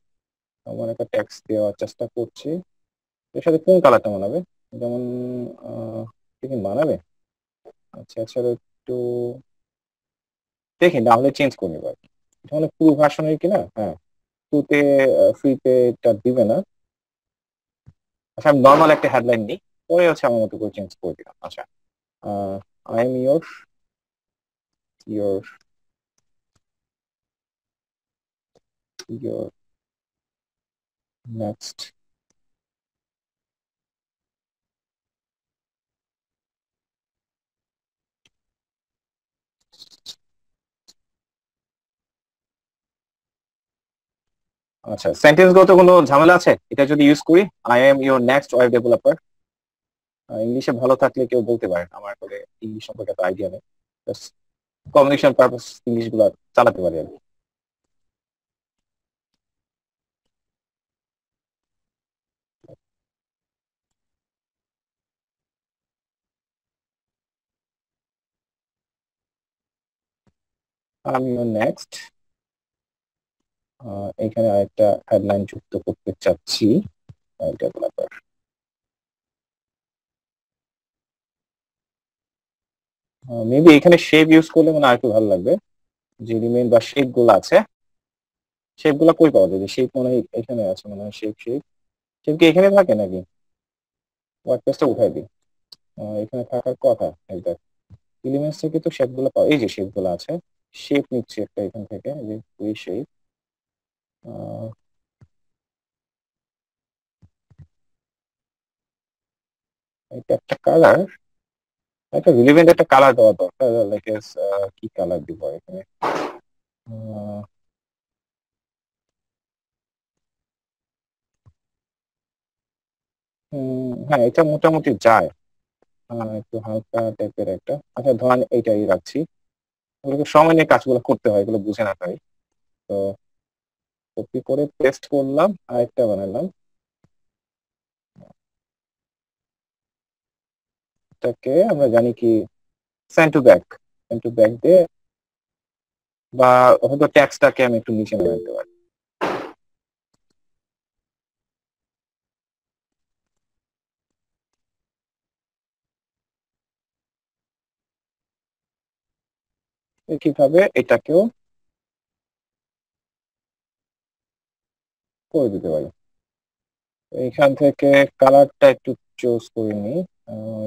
আমার একটা ট্যাক্স দেওয়ার চেষ্টা করছি। এর সাথে কোন কালারটা মানাবে, যেমন কি কি মানাবে। আচ্ছা আচ্ছা, একটু দেখি, না হলে চেঞ্জ করে নেবো আর কি। এটা মানে পুরো ভার্সনের কিনা, হ্যাঁ টুতে ফ্রিতে এটা দিবে না। আচ্ছা, আমি নর্মাল একটা হেডলাইন নিই, পরে হচ্ছে আমার মতো করে চেঞ্জ করে দিলাম। আচ্ছা, I am your your next আচ্ছা, সেন্টেন্স গত কোনো ঝামেলা আছে এটা যদি ইউজ করি, I am your next web developer? ইংলিশে ভালো থাকলে কেউ বলতে পারেন, আমার আসলে ইংলিশ সম্পর্কে এত আইডিয়া নেই, কমিউনিকেশন পারপাস ইংলিশ গুলো চালাতে পারি আর কি। আমি নেক্সট এখানে আরেকটা হেডলাইন যুক্ত করতে চাচ্ছি, ডেভেলপার। মেবি এখানে শেপ ইউজ করলে মানে আর একটু ভালো লাগবে। যে এলিমেন্ট বা শেপ গুলো আছে, শেপ গুলা কই পাওয়া যায়? শেপ মনে হয় এখানে আছে, মনে হয় শেপ শেপ শেপ কি এখানে থাকে নাকি? ওয়ার্ড পেজটা উঠাই দিই। এখানে থাকার কথা একদম। এলিমেন্টস থেকে তো শেপ গুলো পাওয়া, এই যে শেপ গুলো আছে। শেপ নিচ্ছি একটা এখান থেকে, এই যে এই শেপ। এটা একটা কালার, একটা রিলেভেন্ট একটা কালার দেওয়া দরকার। লাইক কি কালার দিব এখানে? আহ, হ্যাঁ, এটা মোটামুটি যায়। একটু হালকা টাইপের একটা, আচ্ছা ধরেন এইটাই রাখছি। এগুলোকে সময় নিয়ে কাজগুলো করতে হয়, এগুলো বুঝে না পারি। তো কপি করে পেস্ট করলাম, আরেকটা বানালাম। এটাকে আমরা জানি কি send to back, send to back দিয়ে, বা হয়তো ট্যাক্সটাকে আমি একটু নিচে নামাতে পারি। কিভাবে এটাকেও করে দিতে পারি। এইখান থেকে কালারটা একটু চুজ করে নিই।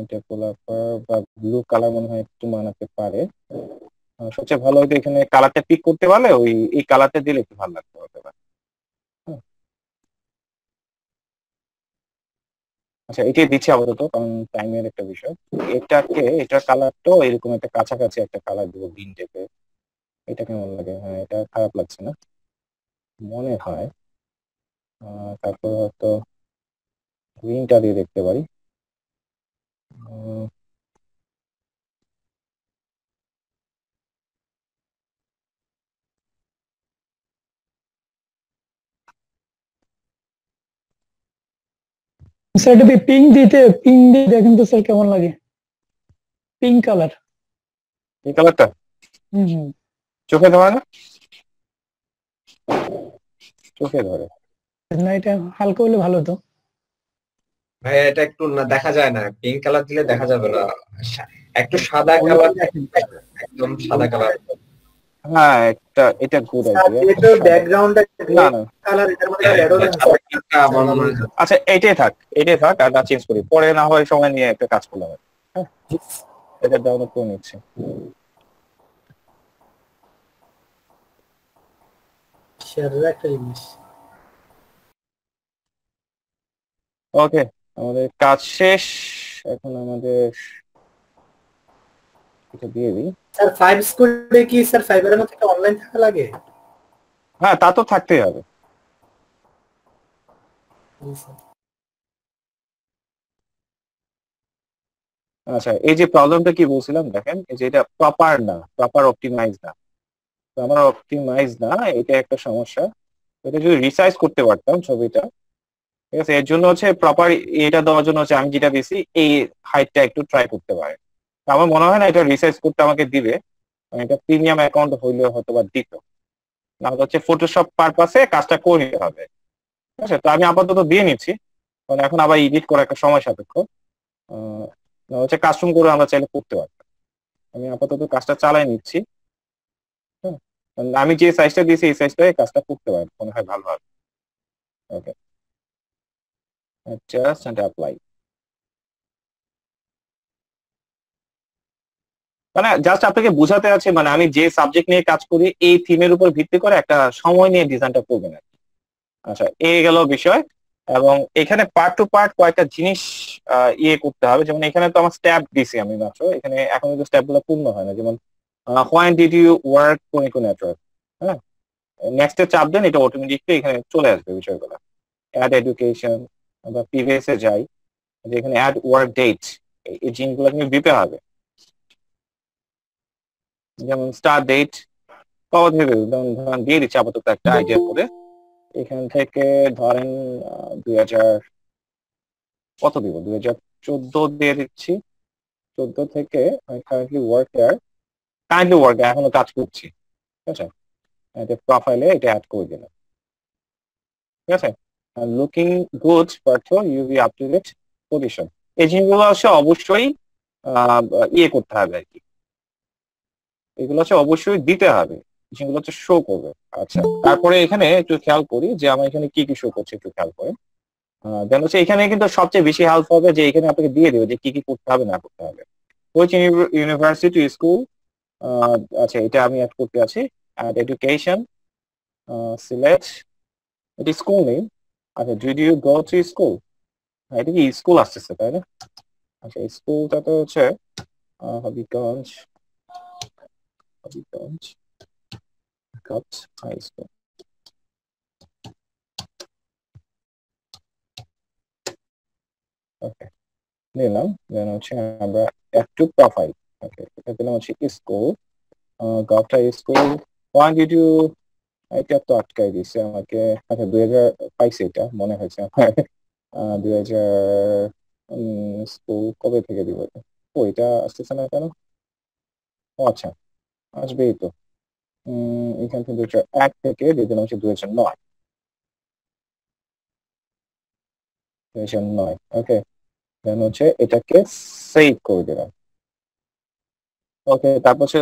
এটা গোলাপার বা ব্লু কালার মনে হয় একটু মানাতে পারে। সবচেয়ে ভালো হয়তো এখানে কালারটা পিক করতে পারলে ওই এই কালারটা দিলে একটু ভালো লাগতে হতে পারে। হুম। আচ্ছা, এটাই দিচ্ছি আপাতত, কারণ টাইমের একটা বিষয়। এটাকে, এটার কালারটাও এরকম একটা কাছাকাছি একটা কালার দিব, গ্রিন টাইপের। এটা কেমন লাগে? হ্যাঁ, এটা খারাপ লাগছে না মনে হয়। তারপর হয়তো গ্রিনটা দিয়ে দেখতে পারি। উম, স্যার এটা পিঙ্ক দিয়ে দেখেন তো স্যার কেমন লাগে, পিঙ্ক কালার। এই কালারটা হুম হুম। চোখে ধরে না? চোখে ধরে। না, এটা হালকা হলে ভালো হতো। ভাই এটা একটু না দেখা যায় না, পিঙ্ক কালার দিলে দেখা যাবে না। একটু সাদা কালার, একদম সাদা কালার। হ্যাঁ, এটা গুড স্যার আইডিয়া। যেহেতু ব্যাকগ্রাউন্ডটা না না, কালার, এটার মধ্যে রেডও দেন সাদা কালারটা আমার মনে হয় আচ্ছা এটাই থাক, এটাই থাক, আর না চেঞ্জ করি, পরে না হয় সময় নিয়ে একটা কাজ করলাম। হ্যাঁ, এটা ডাউনলোড করে নিচ্ছি। শেয়ারের একটা জিনিস। ওকে, আমাদের কাজ শেষ। এখন আমাদের এটা দিয়ে দিই। স্যার 5 স্কুলে কি স্যার ফাইবারের মধ্যে অনলাইন থাকা লাগে? হ্যাঁ, তা তো থাকতেই হবে। আচ্ছা, এই যে প্রবলেমটা কি বলছিলাম দেখেন, এই যে এটা প্রপার না, প্রপার অপটিমাইজ না। তো আমার অপটিমাইজ না, এটা একটা সমস্যা। এটা যদি রিসাইজ করতে পারতাম ছবিটা, ঠিক আছে, এর জন্য হচ্ছে প্রপার এটা দেওয়ার জন্য হচ্ছে আমি যেটা দিছি এই হাইটটা একটু ট্রাই করতে পারে। তো আমার মনে হয় না এটা রিসাইজ করতে আমাকে দিবে, কারণ এটা প্রিমিয়াম অ্যাকাউন্ট হইলে হয়তো বা দিত। না হলে হচ্ছে ফটোশপ পারপাসে কাজটা করে নিতে হবে। ঠিক আছে, তো আমি আপাতত দিয়ে নিচ্ছি, কারণ এখন আবার এডিট করা একটা সময় সাপেক্ষ। আহ, না হচ্ছে কাস্টম করে আমরা চাইলে করতে পারবো। আমি আপাতত কাজটা চালাই নিচ্ছি। হ্যাঁ, কারণ আমি যে সাইজটা দিয়েছি এই সাইজটাই কাজটা করতে পারবো মনে হয় ভালো হবে। ওকে, জাস্ট অ্যাপ্লাই। মানে জাস্ট আপনাকে বোঝাতে আছে, মানে আমি যে সাবজেক্ট নিয়ে কাজ করি এই থিমের উপর ভিত্তি করে একটা সময় নিয়ে ডিজাইনটা করবেন আর কি। আচ্ছা, এই গেল বিষয়। এবং এখানে পার্ট টু পার্ট কয়েকটা জিনিস ইয়ে করতে হবে। যেমন এখানে তো আমার স্ট্যাপ দিছি আমি মাত্র, এখানে এখন কিন্তু স্ট্যাপ গুলো পূর্ণ হয় না। যেমন হোয়েন ডিড ইউ ওয়ার্ক কোনিকো নেটওয়ার্ক, হ্যাঁ, নেক্সট এ চাপ দেন, এটা অটোমেটিকলি এখানে চলে আসবে বিষয়গুলো। অ্যাড এডুকেশন বা প্রিভিয়াস এ যাই, যে এখানে অ্যাড ওয়ার্ক ডেট, এই জিনিসগুলো কিন্তু দিতে হবে। যেমন স্টার্ট ডেট কবে থেকে, ধরেন দিয়ে দিচ্ছি আপাতত একটা আইডিয়া করে। এখান থেকে ধরেন 2000 কত দিব, 2014 দিয়ে দিচ্ছি। 14 থেকে কারেন্টলি ওয়ার্ক এখনো কাজ করছি। ঠিক আছে, এটা প্রোফাইলে এটা অ্যাড করে দিলাম। ঠিক আছে, looking good Partha UV up to date position, এই জিনিসগুলো অবশ্যই ইয়ে করতে হবে আর কি, এগুলো হচ্ছে অবশ্যই দিতে হবে, সেগুলো হচ্ছে শো করবে। আচ্ছা, তারপরে এখানে একটু খেয়াল করি যে আমার এখানে কি কি শো করছে, একটু খেয়াল করে। দেন হচ্ছে এখানে কিন্তু সবচেয়ে বেশি হেল্প হবে যে এখানে আপনাকে দিয়ে দেবে যে কি কি করতে হবে না করতে হবে। হুইচ ইউনিভার্সিটি স্কুল, আচ্ছা এটা আমি অ্যাড করতে আছি। অ্যাড এডুকেশন, সিলেক্ট, এটি স্কুল নেই। আচ্ছা, did you go to school, এটা কি স্কুল আসতেছে তাই না? আচ্ছা, স্কুলটা তো হচ্ছে Habiganj, Habiganj girls high school. Okay, নিলাম। দেন হচ্ছে আমরা অ্যাড টু প্রোফাইল। ওকে, এটা দিলাম হচ্ছে school, girls high school. One did you, এটা তো আটকাই দিছে আমাকে। আচ্ছা, 2000 পাইছে, এটা মনে হয়েছে আমার। 2000 স্কুল কবে থেকে দিব এটা? ও, এটা আসতেছে না কেন? ও আচ্ছা, আসবেই তো। এখান থেকে 2001 থেকে দিয়ে দিলাম হচ্ছে 2009। 2009, ওকে। দেন হচ্ছে এটাকে সেভ করে দিলাম। ওকে, তারপর হচ্ছে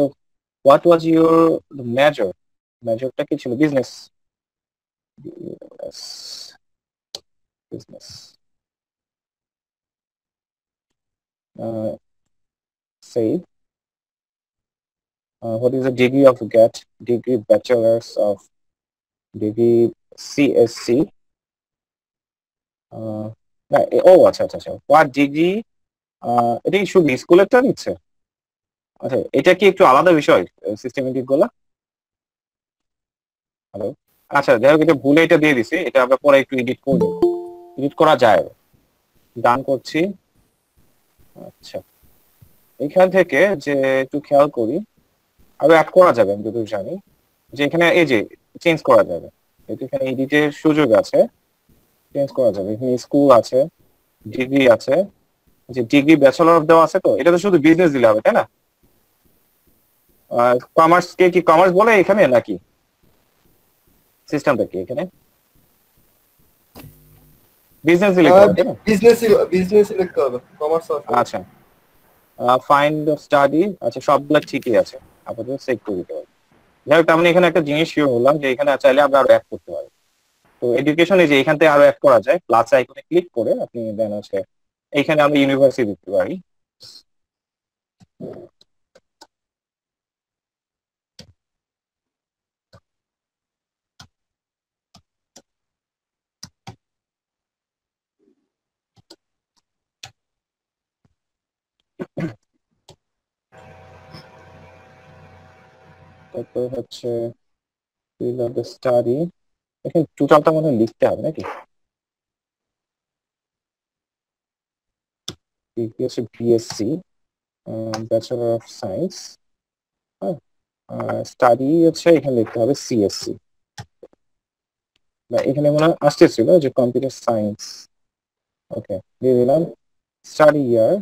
হোয়াট ওয়াজ ইউর মেজর, মেজরটা কি ছিল? Business, business. Save. What is the degree of get? Degree bachelor's of degree CSC. না, ও আচ্ছা আচ্ছা আচ্ছা, হোয়াট ডিগ্রি, এটা কি শুধু স্কুলেরটা নিচ্ছে? আচ্ছা, এটা কি একটু আলাদা বিষয় সিস্টেমেটিক গুলা? হ্যালো, আচ্ছা যাই হোক, এটা ভুলে এটা দিয়ে দিছি, এটা আমরা পরে একটু এডিট করবো, এডিট করা যায়। ডান করছি। আচ্ছা, এখান থেকে যে একটু খেয়াল করি, আরো অ্যাড করা যাবে, আমি যতদূর জানি যে এখানে এই যে চেঞ্জ করা যাবে, এটা এখানে এডিটের সুযোগ আছে, চেঞ্জ করা যাবে। এখানে স্কুল আছে, ডিগ্রি আছে, যে ডিগ্রি ব্যাচেলর অফ দেওয়া আছে, তো এটা তো শুধু বিজনেস দিলে হবে তাই না? কমার্স কে কি কমার্স বলে এখানে নাকি সিস্টেমটা কি এখানে? বিজনেস দিলে হবে তাই না? বিজনেস লিখতে হবে, কমার্স আছে। আচ্ছা, ফাইন্ড স্টাডি, আচ্ছা সবগুলা ঠিকই আছে, আপাতত চেক করে দিতে হবে। যাই হোক, আমি এখানে একটা জিনিস শিওর হলাম যে এখানে চাইলে আমরা আরো অ্যাড করতে পারি। তো এডুকেশন, এই যে এখান থেকে আরো অ্যাড করা যায়, প্লাস আইকনে ক্লিক করে আপনি দেন হচ্ছে এইখানে আমরা ইউনিভার্সিটি দিতে পারি। তারপর হচ্ছে field of the study, এখানে টোটালটা মনে হয় লিখতে হবে নাকি? ডিগ্রি হচ্ছে BSc, bachelor of science. Study হচ্ছে এখানে লিখতে হবে সিএসসি, এখানে মনে হয় আসতেছিল যে কম্পিউটার সায়েন্স। ওকে, দিয়ে দিলাম। স্টাডি ইয়ার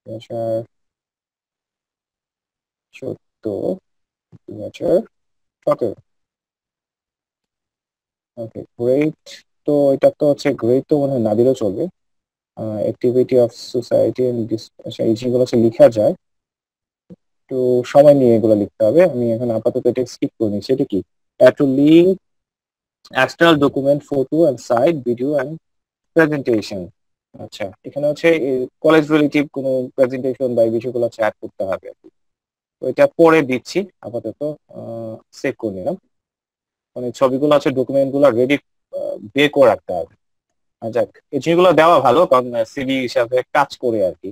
2014, 2017। ওকে, গ্রেড, তো এটা তো হচ্ছে গ্রেড তো মনে হয় না দিলেও চলবে। অ্যাক্টিভিটি অফ সোসাইটি, এই যেগুলো হচ্ছে লিখা যায়, একটু সময় নিয়ে এগুলো লিখতে হবে। আমি এখন আপাতত এটা স্কিপ করে নিচ্ছি। এটা কি? Add to link external document, photo and site, video and presentation. আচ্ছা, এখানে হচ্ছে কলেজ রিলেটিভ কোনো প্রেজেন্টেশন বা এই বিষয়গুলো হচ্ছে অ্যাড করতে হবে আর কি। তো এটা পরে দিচ্ছি, আপাতত সেভ করে নিলাম। মানে ছবিগুলো আছে, ডকুমেন্ট গুলো রেডি বের করে রাখতে হবে। আর যাক, এই জিনিসগুলো দেওয়া ভালো, কারণ সিভি হিসাবে কাজ করে আর কি।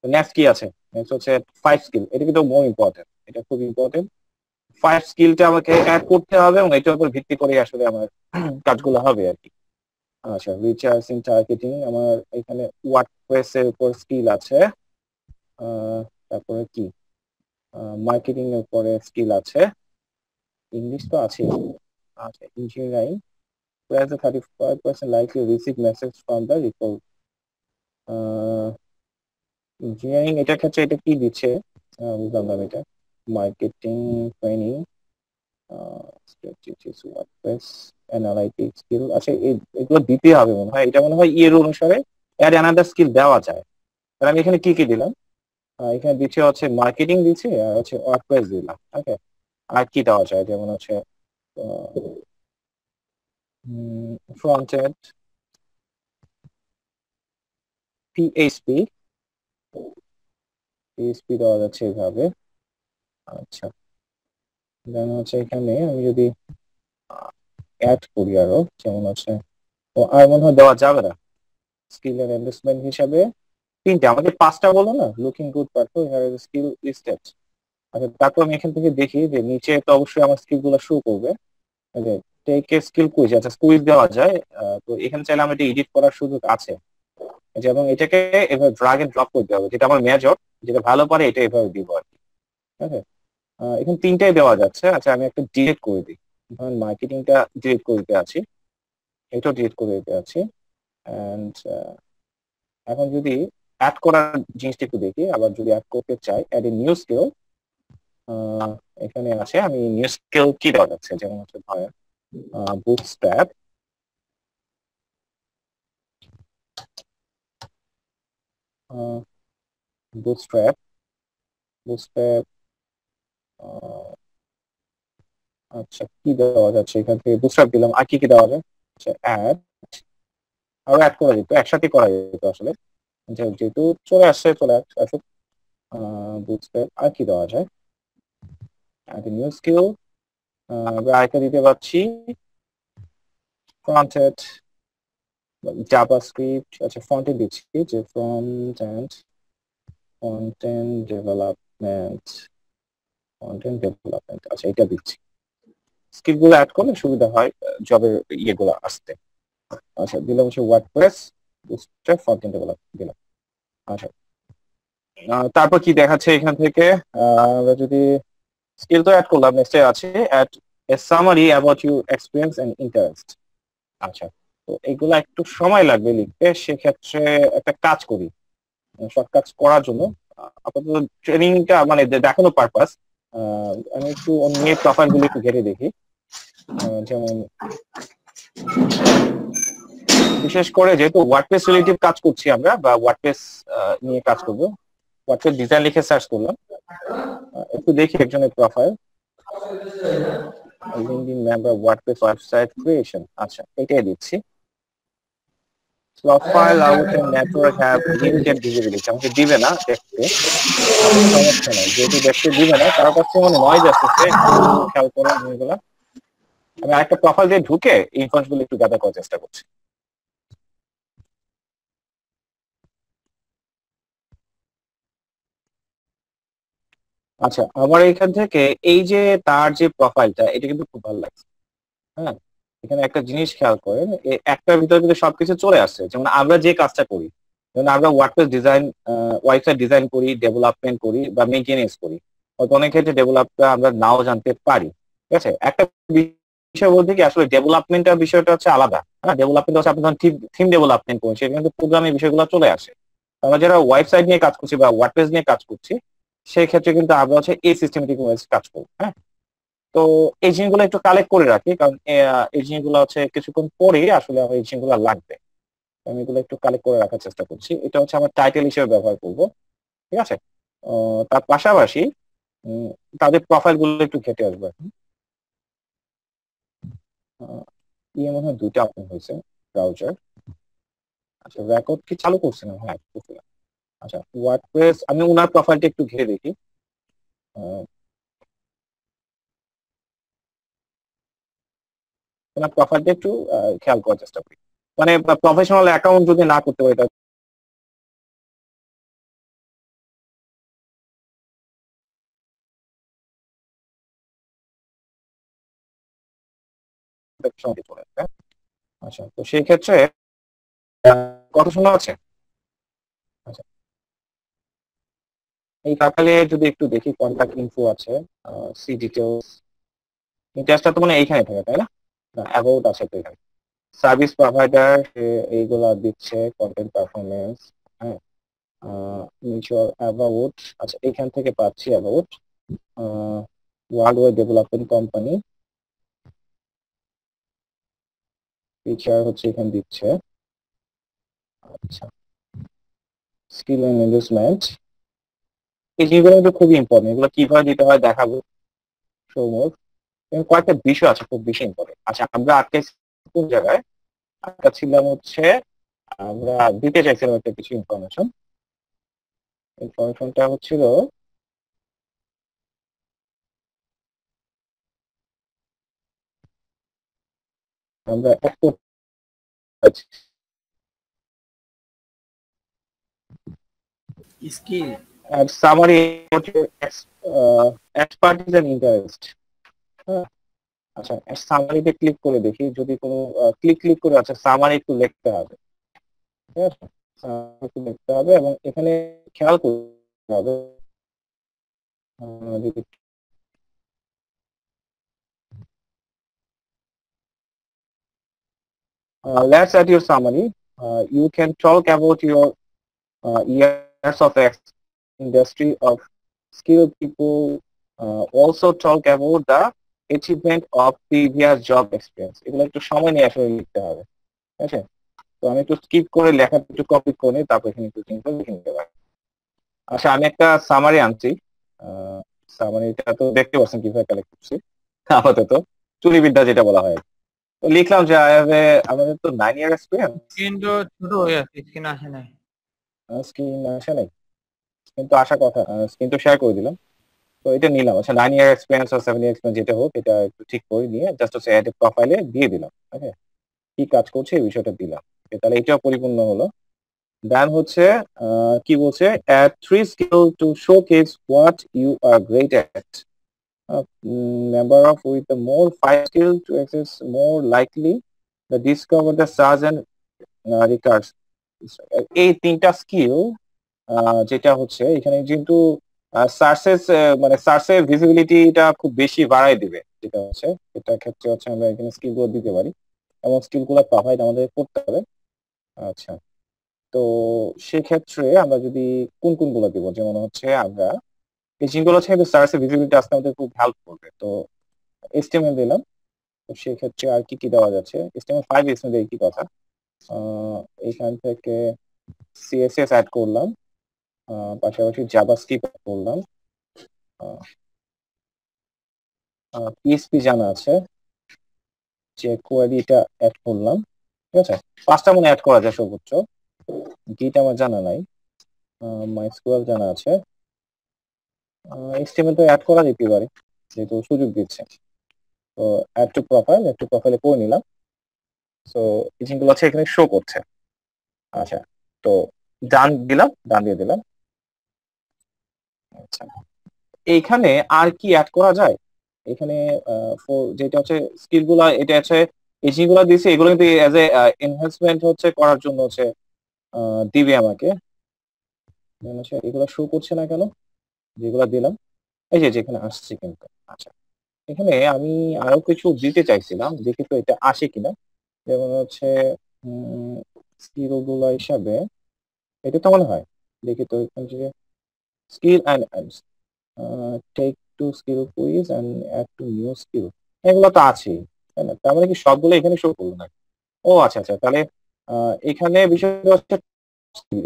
নেক্সট কি আছে? নেক্সট হচ্ছে 5 স্কিল, এটা কিন্তু মোর ইম্পর্টেন্ট, এটা খুব ইম্পর্টেন্ট। 5 স্কিলটা আমাকে অ্যাড করতে হবে এবং এটার উপর ভিত্তি করে আসলে আমার কাজগুলো হবে আর কি। আচ্ছা, রিচার্জ ইন টার্গেটিং, আমার এখানে ওয়ার্ডপ্রেস এর উপর স্কিল আছে। তারপরে কি, মার্কেটিং এর উপরে স্কিল আছে, ইংলিশ তো আছে। আচ্ছা, engineering, whereas the 35% likely receive message from the report. Engineering এটার ক্ষেত্রে এটা কি দিচ্ছে বুঝলাম না এটা। Marketing, training, strategies, WordPress, analytics skill. আচ্ছা, এগুলো দিতে হবে মনে হয়, এটা মনে হয় ইয়ের অনুসারে অ্যাড অ্যানাদার স্কিল দেওয়া যায়। তাহলে আমি এখানে কি কি দিলাম? এখানে দিচ্ছে হচ্ছে মার্কেটিং দিচ্ছি আর হচ্ছে ওয়ার্ডপ্রেস দিলাম। ওকে, আর কি দেওয়া যায়, যেমন হচ্ছে ফ্রন্ট এন্ড পিএইচপি, পিএইচপি দেওয়া যাচ্ছে এইভাবে। আচ্ছা, দেন হচ্ছে এখানে আমি যদি অ্যাড করি আরো, যেমন হচ্ছে আর মনে হয় দেওয়া যাবে না, স্কিল এন্ড ইনভেস্টমেন্ট হিসাবে তিনটে, আমাকে পাঁচটা বলো না, looking good perfect, here is skill listed. আচ্ছা, তারপর আমি এখান থেকে দেখি যে নিচে তো অবশ্যই আমার স্কিল গুলো শো করবে। টেক এ স্কিল কুইজ, আচ্ছা কুইজ দেওয়া যায়। তো এখানে চাইলে আমার এটা এডিট করার সুযোগ আছে, এবং এটাকে এভাবে ড্রাগ এন্ড ড্রপ করতে হবে, যেটা আমার মেজর, যেটা ভালো পারে এটা এভাবে দিব আর কি। ঠিক আছে, এখানে তিনটাই দেওয়া যাচ্ছে। আচ্ছা, আমি একটা ডিলিট করে দিই, ধরুন মার্কেটিংটা ডিলিট করে দিতে আছি, এটাও ডিলিট করে দিতে আছি। অ্যান্ড এখন যদি অ্যাড করার জিনিসটা একটু দেখি, আবার যদি অ্যাড করতে চাই, অ্যাড এ নিউ স্কিল, এখানে আছে আমি নিউ স্কিল কি দেওয়া যাচ্ছে, যেমন হচ্ছে ধরেন বুটস্ট্র্যাপ, বুটস্ট্র্যাপ, বুটস্ট্র্যাপ। আচ্ছা, কি দেওয়া যাচ্ছে এখান থেকে, বুটস্ট্র্যাপ দিলাম, আর কি কি দেওয়া যায়, আচ্ছা অ্যাড, আরো অ্যাড করা যেত, একসাথে করা যেত আসলে, যেহেতু চলে আসছে, চলে আসুক। বুটস্ট্র্যাপ, আর কি দেওয়া যায়, নিউ স্কিল, আমরা আরেকটা দিতে পারছি ফ্রন্ট এন্ড জাভাস্ক্রিপ্ট। আচ্ছা, ফ্রন্ট এন্ড দিচ্ছি, যে front end development, front end development, আচ্ছা এটা দিচ্ছি। স্কিল গুলো অ্যাড করলে সুবিধা হয় জবের ইয়েগুলো আসতে। আচ্ছা, দিলাম হচ্ছে WordPress, bootstrap, front end development দিলাম। আচ্ছা, তারপর কি দেখাচ্ছে এখান থেকে, আমরা যদি স্কিল তো অ্যাড করলাম, নেক্সটে আছে add a summary about your experience and interest. আচ্ছা, তো এগুলা একটু সময় লাগবে লিখতে, সেক্ষেত্রে একটা কাজ করি, সব কাজ করার জন্য আপাতত ট্রেনিংটা মানে দেখানো পারপাস, আমি একটু অন্য প্রোফাইল গুলো একটু ঘেটে দেখি। যেমন বিশেষ করে যেহেতু ওয়ার্ডপ্রেস রিলেটিভ কাজ করছি আমরা, বা ওয়ার্ডপ্রেস নিয়ে কাজ করব, ওয়ার্ডপ্রেস ডিজাইন লিখে সার্চ করলাম, একটু দেখি একজনের profile, LinkedIn member, WordPress website creation. আচ্ছা, এটাই দিচ্ছি। Profile out and network have limited visibility, আমাকে দিবে না দেখতে, সমস্যা নাই, যেহেতু দেখতে দিবে না, কারো কাছে মানে নয়েজ আসতেছে, একটু খেয়াল করো জিনিসগুলো। আমি আরেকটা প্রোফাইল দিয়ে ঢুকে ইনফরমেশন গুলো একটু গাদা করার চেষ্টা করছি। আচ্ছা, আমার এখান থেকে এই যে তার যে প্রোফাইলটা, এটা কিন্তু খুব ভালো লাগছে। হ্যাঁ, এখানে একটা জিনিস খেয়াল করেন, একটার ভিতরে কিন্তু সবকিছু চলে আসছে, যেমন আমরা যে কাজটা করি, যেমন আমরা ওয়ার্ডপ্রেস ডিজাইন, ওয়েবসাইট ডিজাইন করি, ডেভেলপমেন্ট করি বা মেইনটেনেন্স করি, হয়তো অনেক ক্ষেত্রে ডেভেলপটা আমরা নাও জানতে পারি। ঠিক আছে, একটা বিষয় বলতে কি আসলে ডেভেলপমেন্টের বিষয়টা হচ্ছে আলাদা। হ্যাঁ, ডেভেলপমেন্ট হচ্ছে আপনি যখন থিম ডেভেলপমেন্ট করছেন, সেখানে কিন্তু প্রোগ্রামের বিষয়গুলো চলে আসে। আমরা যারা ওয়েবসাইট নিয়ে কাজ করছি বা ওয়ার্ডপ্রেস নিয়ে কাজ করছি, সেই ক্ষেত্রে কিন্তু আমরা হচ্ছে এই সিস্টেমেটিক ওয়েজ কাজ করবো। হ্যাঁ, তো এই জিনিসগুলো একটু কালেক্ট করে রাখি, কারণ এই জিনিসগুলো হচ্ছে কিছুক্ষণ পরেই আসলে আমার এই জিনিসগুলো লাগবে। আমি এগুলো একটু কালেক্ট করে রাখার চেষ্টা করছি, এটা হচ্ছে আমার টাইটেল হিসেবে ব্যবহার করব। ঠিক আছে, তার পাশাপাশি উম, তাদের প্রোফাইল গুলো একটু ঘেটে আসবে এখন। ইয়ে মনে হয় দুইটা ওপেন হয়েছে ব্রাউজার। আচ্ছা, রেকর্ড কি চালু করছে না? হ্যাঁ, করছিলাম। আচ্ছা, ওয়ার্ডপ্রেস, আমি ওনার প্রোফাইলটা একটু ঘিরে দেখি। আহ, ওনার প্রোফাইলটা একটু খেয়াল করার চেষ্টা করি, মানে প্রফেশনাল অ্যাকাউন্ট যদি না করতে পারি, তাহলে সময় চলে আসবে। আচ্ছা, তো সেই ক্ষেত্রে কথা শোনা আছে? আচ্ছা, এই প্রোফাইলে যদি একটু দেখি, কন্টাক্ট ইনফো আছে, সি ডিটেলস, ইন্টারেস্টটা তো মানে এইখানে থাকে তাই না? অ্যাবাউট আছে তো এখানে, সার্ভিস প্রোভাইডার এইগুলা দিচ্ছে, কন্টেন্ট পারফরমেন্স। হ্যাঁ, মিউচুয়াল অ্যাবাউট, আচ্ছা এখান থেকে পাচ্ছি about, world wide development company, feature হচ্ছে এখানে দিচ্ছে। আচ্ছা, স্কিল এন্ড ইনভেস্টমেন্ট, এই জিনিসগুলো কিন্তু খুবই ইম্পর্টেন্ট, এগুলো কিভাবে দিতে হয় দেখাবো সৌমুখ। কয়েকটা বিষয় আছে খুব বেশি ইম্পর্টেন্ট। আচ্ছা, আমরা আজকে কোন জায়গায় আজকে ছিলাম হচ্ছে, আমরা দিতে চাইছিলাম একটা কিছু ইনফরমেশন। ইনফরমেশনটা হচ্ছিল আমরা skill summary expertise and interest. আচ্ছা, সামারিতে ক্লিক করে দেখি যদি কোনো ক্লিক করে, আচ্ছা সামারি একটু লিখতে হবে, ঠিক আছে? summary একটু লিখতে হবে এবং এখানে খেয়াল করতে হবে যদি let's add your summary. You can talk about your years of industry of skilled people. Also talk about the achievement of previous job experience. এগুলো একটু সময় নিয়ে আসলে লিখতে হবে, ঠিক আছে? তো আমি একটু স্কিপ করে লেখাটা একটু কপি করে নিই, তারপর এখানে একটু চিন্তা লিখে নিতে পারি। আচ্ছা, আমি একটা সামারি আনছি। সামারিটা তো দেখতে পাচ্ছেন কিভাবে কালেক্ট করছি। আপাতত চুরিবিদ্যা যেটা বলা হয়, তো লিখলাম যে আমাদের তো 9 ইয়ার এক্সপিরিয়েন্স। স্ক্রিন তো ছোট হয়ে আছে, স্ক্রিন আসে নাই। স্ক্রিন আসে নাই, কিন্তু আশা কথা স্ক্রিন তো শেয়ার করে দিলাম। তো এটা নিলাম, আচ্ছা 9 ইয়ার এক্সপিরিয়েন্স আর 7 ইয়ার এক্সপিরিয়েন্স যেটা হোক, এটা একটু ঠিক করে নিয়ে জাস্ট হচ্ছে অ্যাড প্রোফাইলে দিয়ে দিলাম। ওকে, কি কাজ করছে এই বিষয়টা দিলাম। Okay, তাহলে এটাও পরিপূর্ণ হলো। দেন হচ্ছে কি বলছে, add 3 skill to showcase what you are great at. Member of with the more 5 skill to access more likely the discover the search and records. এই তিনটা স্কিল যেটা হচ্ছে এখানে কিন্তু সার্চেস মানে সার্চের ভিজিবিলিটিটা খুব বেশি বাড়ায় দিবে, যেটা হচ্ছে এটা ক্ষেত্রে হচ্ছে আমরা এখানে স্কিল গুলো দিতে পারি এবং স্কিল গুলো প্রোভাইড আমাদের করতে হবে। আচ্ছা, তো সেক্ষেত্রে আমরা যদি কোন কোনগুলো দিব, যেমন হচ্ছে আমরা এই জিনিসগুলো হচ্ছে কিন্তু সার্চের ভিজিবিলিটি আসতে আমাদের খুব হেল্প করবে। তো HTML দিলাম, তো সেক্ষেত্রে আর কি কি দেওয়া যাচ্ছে, HTML5 এর কি কথা, এখান থেকে CSS অ্যাড করলাম, পাশাপাশি জাভাস্ক্রিপ্ট অ্যাড করলাম, PHP জানা আছে, যে কোয়েরিটা অ্যাড করলাম, ঠিক আছে? 5টা মনে অ্যাড করা যায় সর্বোচ্চ। গিট আমার জানা নাই, মাইস্কুয়েল জানা আছে, HTML তো অ্যাড করা যেতে পারে যেহেতু সুযোগ দিচ্ছে। তো অ্যাড টু প্রোফাইলে করে নিলাম। সো এই জিনিসগুলো হচ্ছে এখানে শো করছে। আচ্ছা, তো ডান দিয়ে দিলাম। আচ্ছা, এইখানে আর কি অ্যাড করা যায়, এখানে যেটা হচ্ছে স্কিল গুলা, এটা হচ্ছে এই যেগুলো দিয়েছে এগুলো কিন্তু এজ এ এনহ্যান্সমেন্ট হচ্ছে করার জন্য হচ্ছে দিবে আমাকে। এগুলো শো করছে না কেন, যেগুলো দিলাম এই যে যেখানে আসছে কিন্তু। আচ্ছা, এখানে আমি আরো কিছু দিতে চাইছিলাম, দেখি তো এটা আসে কিনা। যেমন হচ্ছে স্কিল গুলা হিসাবে এটা তো মনে হয়, দেখি তো এখানে যে skill and take to skill quiz and add to new skill, এগুলো তো আছেই, তাই না? তার মানে কি সবগুলো এখানে শো করলো না? ও আচ্ছা আচ্ছা, তাহলে এখানে বিষয়টা হচ্ছে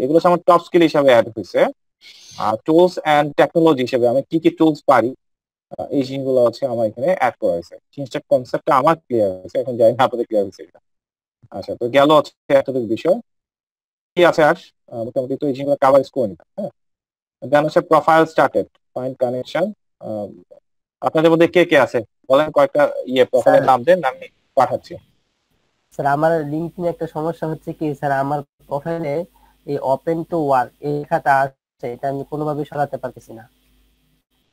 এগুলো হচ্ছে আমার টপ স্কিল হিসাবে অ্যাড হয়েছে। আর টুলস এন্ড টেকনোলজি হিসেবে আমি কি কি টুলস পারি, এই জিনিসগুলো হচ্ছে আমার এখানে অ্যাড করা হয়েছে। জিনিসটা কনসেপ্টটা আমার ক্লিয়ার হয়েছে, এখন জানি না আপনাদের ক্লিয়ার হয়েছে এটা। আচ্ছা, তো গেল হচ্ছে এতটুকু বিষয়। কি আছে আর মোটামুটি তো এই জিনিসগুলো কাভার করে নিলাম। হ্যাঁ, দেন হচ্ছে প্রোফাইল স্টার্টেড, ফাইন্ড কানেকশন। আপনাদের মধ্যে কে কে আছে বলেন, কয়েকটা প্রোফাইলের নাম দেন, আমি পাঠাচ্ছি। স্যার আমার লিঙ্কডইনে একটা সমস্যা হচ্ছে কি স্যার, আমার প্রোফাইলে এই ওপেন টু ওয়ার্ক এই লেখাটা আছে, এটা আমি কোনোভাবে সরাতে পারতেছি না।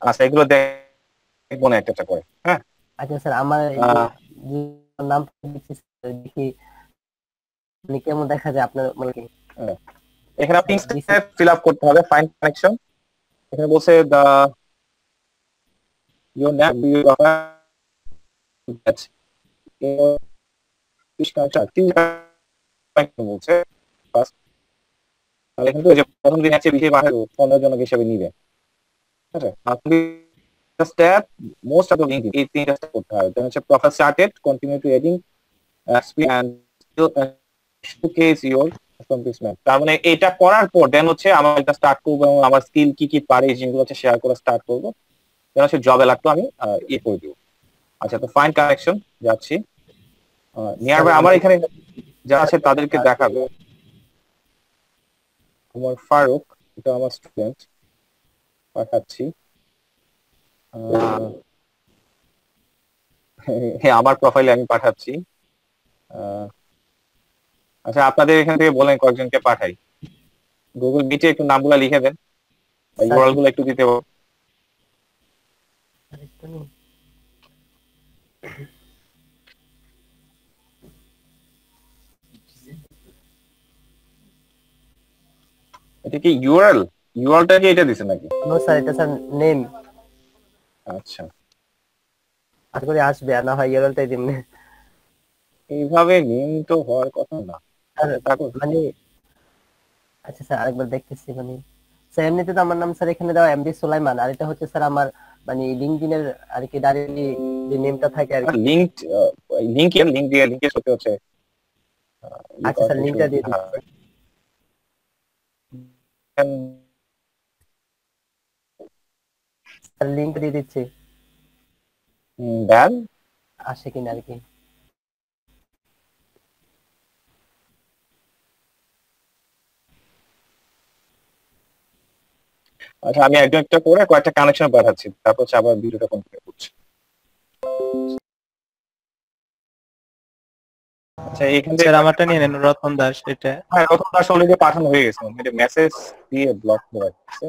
আচ্ছা, এগুলো দেখবো না একটা করে। হ্যাঁ, আচ্ছা স্যার, আমার যে নাম দেখি মানে কেমন দেখা যায় আপনার মানে কি? এখানে আপনি ফিল আপ করতে হবে, ফাইন্ড কানেকশন। এখানে বলছে দা ইউর নেম বলছে ফার্স্ট, তাহলে কিন্তু এই যে প্রথম দিন আছে বিশেষ 15 জনক হিসেবে নিবে। ঠিক আছে, আপনি step most of the link এই তিনটা স্টেপ করতে হবে। দেন হচ্ছে profile started, continue to adding experience and showcase your accomplishment। তার মানে এটা করার পর দেন হচ্ছে আমার এটা স্টার্ট করবো এবং আমার স্কিল কি কি পারে এই জিনিসগুলো হচ্ছে শেয়ার করা স্টার্ট করবো, দেন হচ্ছে জবে লাগতো আমি ইয়ে করে দিব। আচ্ছা, তো ফাইন কানেকশন যাচ্ছি, নিয়ার বাই আমার এখানে যারা আছে তাদেরকে দেখাবো। আমার ফারুক, এটা আমার স্টুডেন্ট, পাঠাচ্ছি। হ্যাঁ, আমার প্রোফাইলে আমি পাঠাচ্ছি। আচ্ছা, আপনাদের এখান থেকে বলেন কয়েকজনকে পাঠাই। গুগল মিটে একটু নামগুলো লিখে দেন, ইউআরএল গুলো একটু দিতে হবে। এটা কি ইউআরএল? ইউআরএলটা কি এটা দিছে নাকি? নো স্যার, এটা স্যার নেম। আচ্ছা, আশা করি আসবে, আর না হয় ইউআরএলটাই দিন। এইভাবে নেম তো হওয়ার কথা না। তারপর মানে আচ্ছা স্যার, আরেকবার দেখতেছি। মানে স্যার এমনিতে তো আমার নাম স্যার এখানে দেওয়া এমডি সুলাইমান, আর এটা হচ্ছে স্যার আমার মানে লিঙ্কডইনের আর কি ডাইরেক্টলি যে নেমটা থাকে আর কি। লিংক লিংক দিয়ে লিংকের সাথে হচ্ছে আচ্ছা স্যার, লিঙ্কটা দিয়ে দিচ্ছি। স্যার লিঙ্ক দিয়ে দিচ্ছি, দেন আসে কিনা আর কি। আচ্ছা, আমি একজন একটা করে কয়েকটা কানেকশন পাঠাচ্ছি, তারপর হচ্ছে আবার ভিডিওটা কন্টিনিউ করছি। আচ্ছা, এখান থেকে স্যার আমারটা নিয়ে নেন, রতন দাস এটা। হ্যাঁ, রতন দাস অলরেডি পাঠানো হয়ে গেছে, এটা মেসেজ দিয়ে ব্লক করে রাখছে।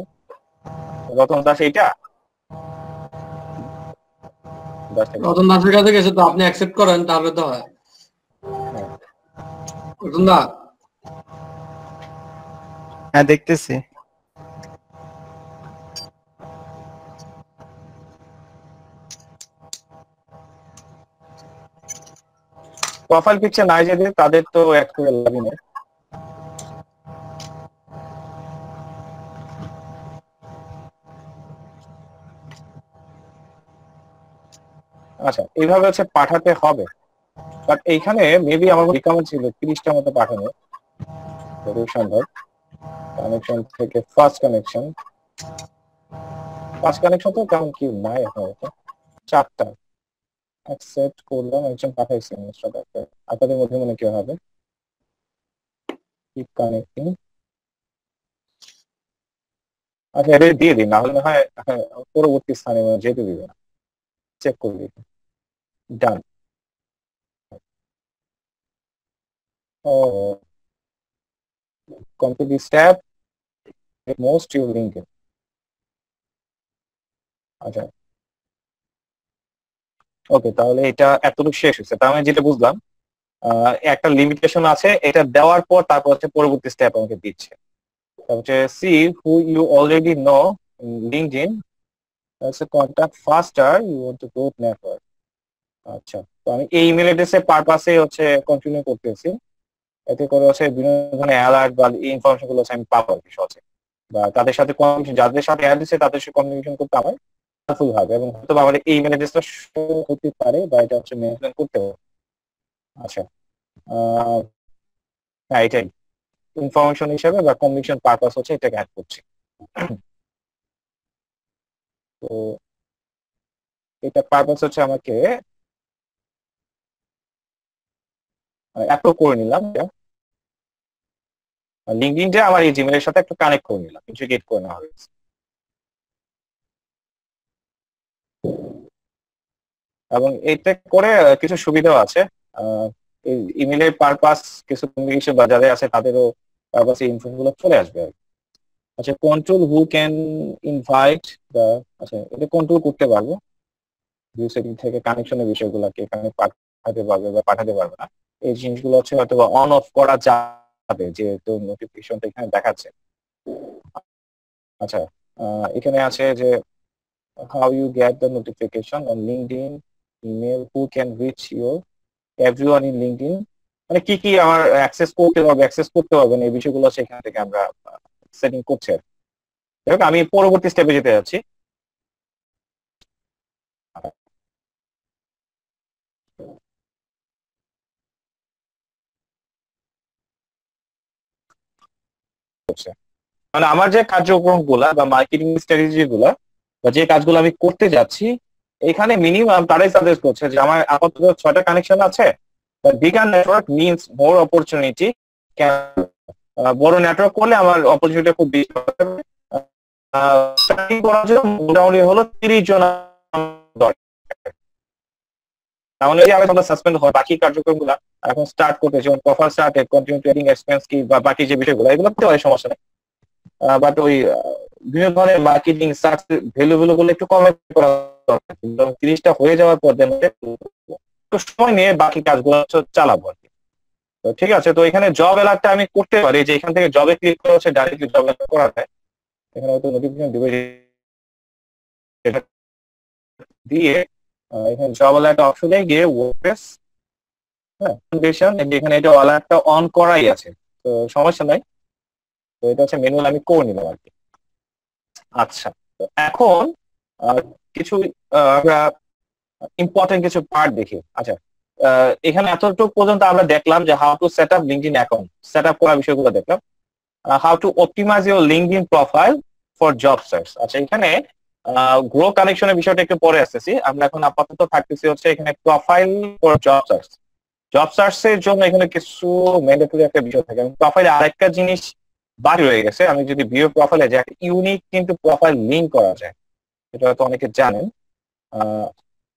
রতন দাস এইটা রতন দাসের কাছে গেছে, তো আপনি অ্যাকসেপ্ট করেন তাহলে তো হয়। রতন দা, হ্যাঁ দেখতেছি। প্রোফাইল পিকচার নাই যাদের তাদের তো অ্যাড করে লাভই নেই। আচ্ছা, এইভাবে হচ্ছে পাঠাতে হবে, বাট এইখানে মেবি আমার রিকমেন্ড ছিল 30টা মতো পাঠানো, যতদূর সম্ভব। কানেকশন থেকে ফার্স্ট কানেকশন তো কেমন কি নাই এখন, 4টা অ্যাকসেপ্ট করলাম, একজন পাঠাইছে আপনাদের মধ্যে মনে কেউ হবে। Keep connecting. আচ্ছা, এটা দিয়ে দিন, না হলে হয় পরবর্তী স্থানে যেতে দিবে না, চেক করে দিন। ডান। ও, complete this step, most your link. আচ্ছা, ওকে, তাহলে এটা এতটুকু শেষ হয়েছে। তার মানে যেটা বুঝলাম, একটা লিমিটেশন আছে, এটা দেওয়ার পর তারপর হচ্ছে পরবর্তী স্টেপ আমাকে দিচ্ছে। তারপর হচ্ছে see who you already know LinkedIn, contact faster you want to growth network. আচ্ছা, তো আমি এই ইমেল অ্যাড্রেসের পারপাসে হচ্ছে কন্টিনিউ করতেছি, এতে করে হচ্ছে বিভিন্ন ধরনের অ্যালার্ট বা ইনফরমেশন গুলো হচ্ছে আমি পাবো আর কি সহজে, বা তাদের সাথে যাদের সাথে অ্যাড দিচ্ছে তাদের সাথে কমিউনিকেশন করতে আমার হেল্পফুল হবে, এবং হয়তো আমার এই ইমেল অ্যাড্রেসটা শো হতে পারে বা এটা হচ্ছে মেনটেন করতে হবে। আচ্ছা, হ্যাঁ, এটাই ইনফরমেশন হিসেবে বা কমিউনিকেশন পারপাস হচ্ছে এটাকে অ্যাড করছি। তো এটা পারপাস হচ্ছে আমাকে অ্যাপ্রুভ করে নিলাম, লিঙ্কডইনটা আমার এই জিমেলের সাথে একটু কানেক্ট করে নিলাম, ইন্টিগ্রেট করে নেওয়া হয়েছে। এবং এতে করে কিছু সুবিধাও আছে, ইমেলের পারপাস কিছু কমিউনিকেশন বা যাদের আছে তাদেরও পারপাসে ইনফো গুলো চলে আসবে আর কি। আচ্ছা, কন্ট্রোল হু ক্যান ইনভাইট দা, আচ্ছা এটা কন্ট্রোল করতে পারবো, ভিউ সেটিং থেকে কানেকশনের বিষয়গুলোকে এখানে পাঠাতে পারবে বা পাঠাতে পারবে না, এই জিনিসগুলো হচ্ছে হয়তো অন অফ করা যাবে, যেহেতু নোটিফিকেশনটা এখানে দেখাচ্ছে। আচ্ছা, এখানে আছে যে how you get the notification on LinkedIn, email, who can reach you, everyone in LinkedIn, মানে কি কি আমার অ্যাক্সেস করতে হবে না, এই বিষয়গুলো সেখান থেকে আমরা সেটিং করছি। দেখো, আমি পরবর্তী স্টেপে যেতে যাচ্ছি। করছে। মানে আমার যে কার্যক্রম গুলা বা মার্কেটিং স্ট্র্যাটেজি গুলা বা যে কাজগুলো আমি করতে যাচ্ছি, এখানে মিনিমাম তারাই সাজেস্ট করছে যে আমার আপাতত 6টা কানেকশন আছে, bigger network means more opportunity. বড় নেটওয়ার্ক করলে আমার অপরচুনিটি খুব বেশি হবে। স্টার্টিং করার জন্য মোটামুটি হলো 30 জন দরকার। তাহলে যে আমরা সাসপেন্ড হয় বাকি কার্যক্রমগুলো এখন স্টার্ট করতে, যেমন profile started, continue trading expense কি বা বাকি যে বিষয়গুলো, এগুলো তো হয় সমস্যা নেই। বাট ওই বিভিন্ন ধরনের মার্কেটিং সার্চ ভ্যালু গুলো একটু কমে করা দরকার। 30টা হয়ে যাওয়ার পর একটু সময় নিয়ে বাকি কাজগুলো চালাবো আর কি। তো ঠিক আছে, তো এখানে জব অ্যালার্টটা আমি করতে পারি যে এখান থেকে জবে ক্লিক করে হচ্ছে ডাইরেক্টলি জব অ্যালার্ট করা যায়। এখানে হয়তো নোটিফিকেশন দিবে, এটা দিয়ে এখানে জব অ্যালার্ট অপশনে গিয়ে ওয়ার্ডপ্রেস, হ্যাঁ ফাউন্ডেশন, এখানে এটা অ্যালার্টটা অন করাই আছে, তো সমস্যা নাই। তো এটা হচ্ছে ম্যানুয়াল আমি করে নিলাম আর কি। আচ্ছা, তো এখন কিছু আমরা ইম্পর্টেন্ট কিছু পার্ট দেখি। আচ্ছা, এখানে এতটুকু পর্যন্ত আমরা দেখলাম যে how to set up LinkedIn account, set up করার বিষয়গুলো দেখলাম। How to optimise your LinkedIn profile for job search. আচ্ছা, এখানে গ্রো কানেকশনের বিষয়টা একটু পরে আসতেছি, আমরা এখন আপাতত থাকতেছি হচ্ছে এখানে profile for job search. Job সার্চের জন্য এখানে কিছু ম্যান্ডেটরি একটা বিষয় থাকে। প্রোফাইলে আরেকটা জিনিস বাকি রয়ে গেছে, আমি যদি ভিউ প্রোফাইলে যে একটা ইউনিক কিন্তু প্রোফাইল লিঙ্ক করা যায়, এটা হয়তো অনেকে জানেন।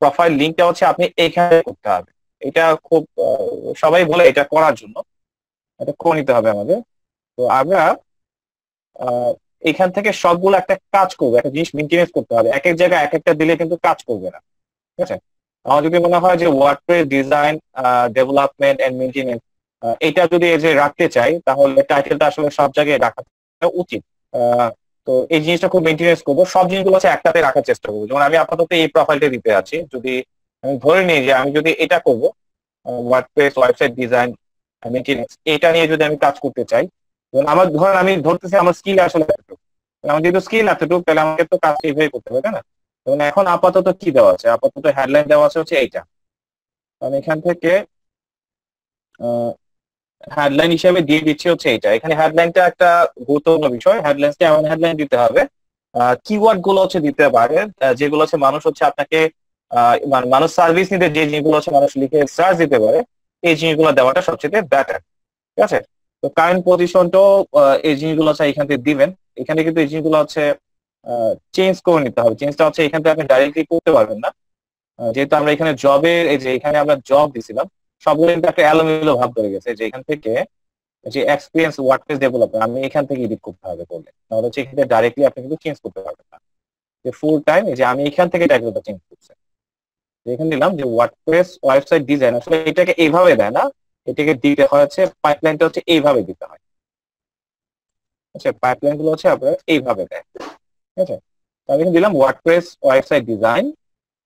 প্রোফাইল লিঙ্কটা হচ্ছে আপনি এখানে করতে হবে। এটা খুব সবাই বলে এটা করার জন্য, এটা করে নিতে হবে আমাদের। তো আমরা এখান থেকে সবগুলো একটা কাজ করবো, একটা জিনিস মেনটেনেন্স করতে হবে। এক এক জায়গায় এক একটা দিলে কিন্তু কাজ করবে না, ঠিক আছে? আমার যদি মনে হয় যে WordPress design, development and maintenance, এটা যদি এই যে রাখতে চাই, তাহলে টাইটেলটা আসলে সব জায়গায় রাখা উচিত। তো এই জিনিসটা খুব মেনটেনেন্স করবো, সব জিনিসগুলো হচ্ছে একটাতে রাখার চেষ্টা করবো। যেমন আমি আপাতত এই প্রোফাইলটা দিতে আছি, যদি আমি ধরে নিই যে আমি যদি এটা করবো, ওয়ার্ডপ্রেস ওয়েবসাইট ডিজাইন মেনটেনেন্স, এটা নিয়ে যদি আমি কাজ করতে চাই, আমার ধরেন আমি ধরতেছি আমার স্কিল আসলে এতটুকু, আমার যেহেতু স্কিল এতটুকু, তাহলে আমাকে তো কাজ এইভাবে করতে হবে, তাই না? এবং এখন আপাতত কি দেওয়া আছে, আপাতত হেডলাইন দেওয়া আছে হচ্ছে এইটা। আমি এখান থেকে হেডলাইন হিসেবে দিয়ে দিচ্ছি হচ্ছে এইটা। এখানে হেডলাইনটা একটা গুরুত্বপূর্ণ বিষয়। হেডলাইনটা এমন হেডলাইন দিতে হবে, কিওয়ার্ড গুলো হচ্ছে দিতে পারে যেগুলো হচ্ছে মানুষ হচ্ছে আপনাকে মানুষ সার্ভিস নিতে যে জিনিসগুলো হচ্ছে মানুষ লিখে সার্চ দিতে পারে, এই জিনিসগুলো দেওয়াটা সবচেয়ে বেটার, ঠিক আছে? তো কারেন্ট পজিশনটাও এই জিনিসগুলো হচ্ছে এখান থেকে দিবেন। এখানে কিন্তু এই জিনিসগুলো হচ্ছে চেঞ্জ করে নিতে হবে। চেঞ্জটা হচ্ছে এখান থেকে আপনি ডাইরেক্টলি করতে পারবেন না, যেহেতু আমরা এখানে জবের এই যে এখানে আমরা জব দিছিলাম, সবগুলো কিন্তু একটা এলোমেলো ভাব ধরে গেছে। যে এখান থেকে যে এক্সপিরিয়েন্স ওয়ার্ডপ্রেস ডেভেলপার, আমি এখান থেকে এডিট করতে হবে করলে, তাহলে হচ্ছে এখানে ডাইরেক্টলি আপনি কিন্তু চেঞ্জ করতে পারবেন না। যে ফুল টাইম এই যে আমি এখান থেকে টাইটেলটা চেঞ্জ করছি, এখানে দিলাম যে ওয়ার্ডপ্রেস ওয়েবসাইট ডিজাইন। আসলে এটাকে এইভাবে দেয় না, এটাকে দিতে হয় হচ্ছে পাইপলাইনটা হচ্ছে এইভাবে দিতে হয়। আচ্ছা, পাইপলাইন গুলো হচ্ছে আপনার এইভাবে দেয়, ঠিক আছে? আমি এখানে দিলাম WordPress website design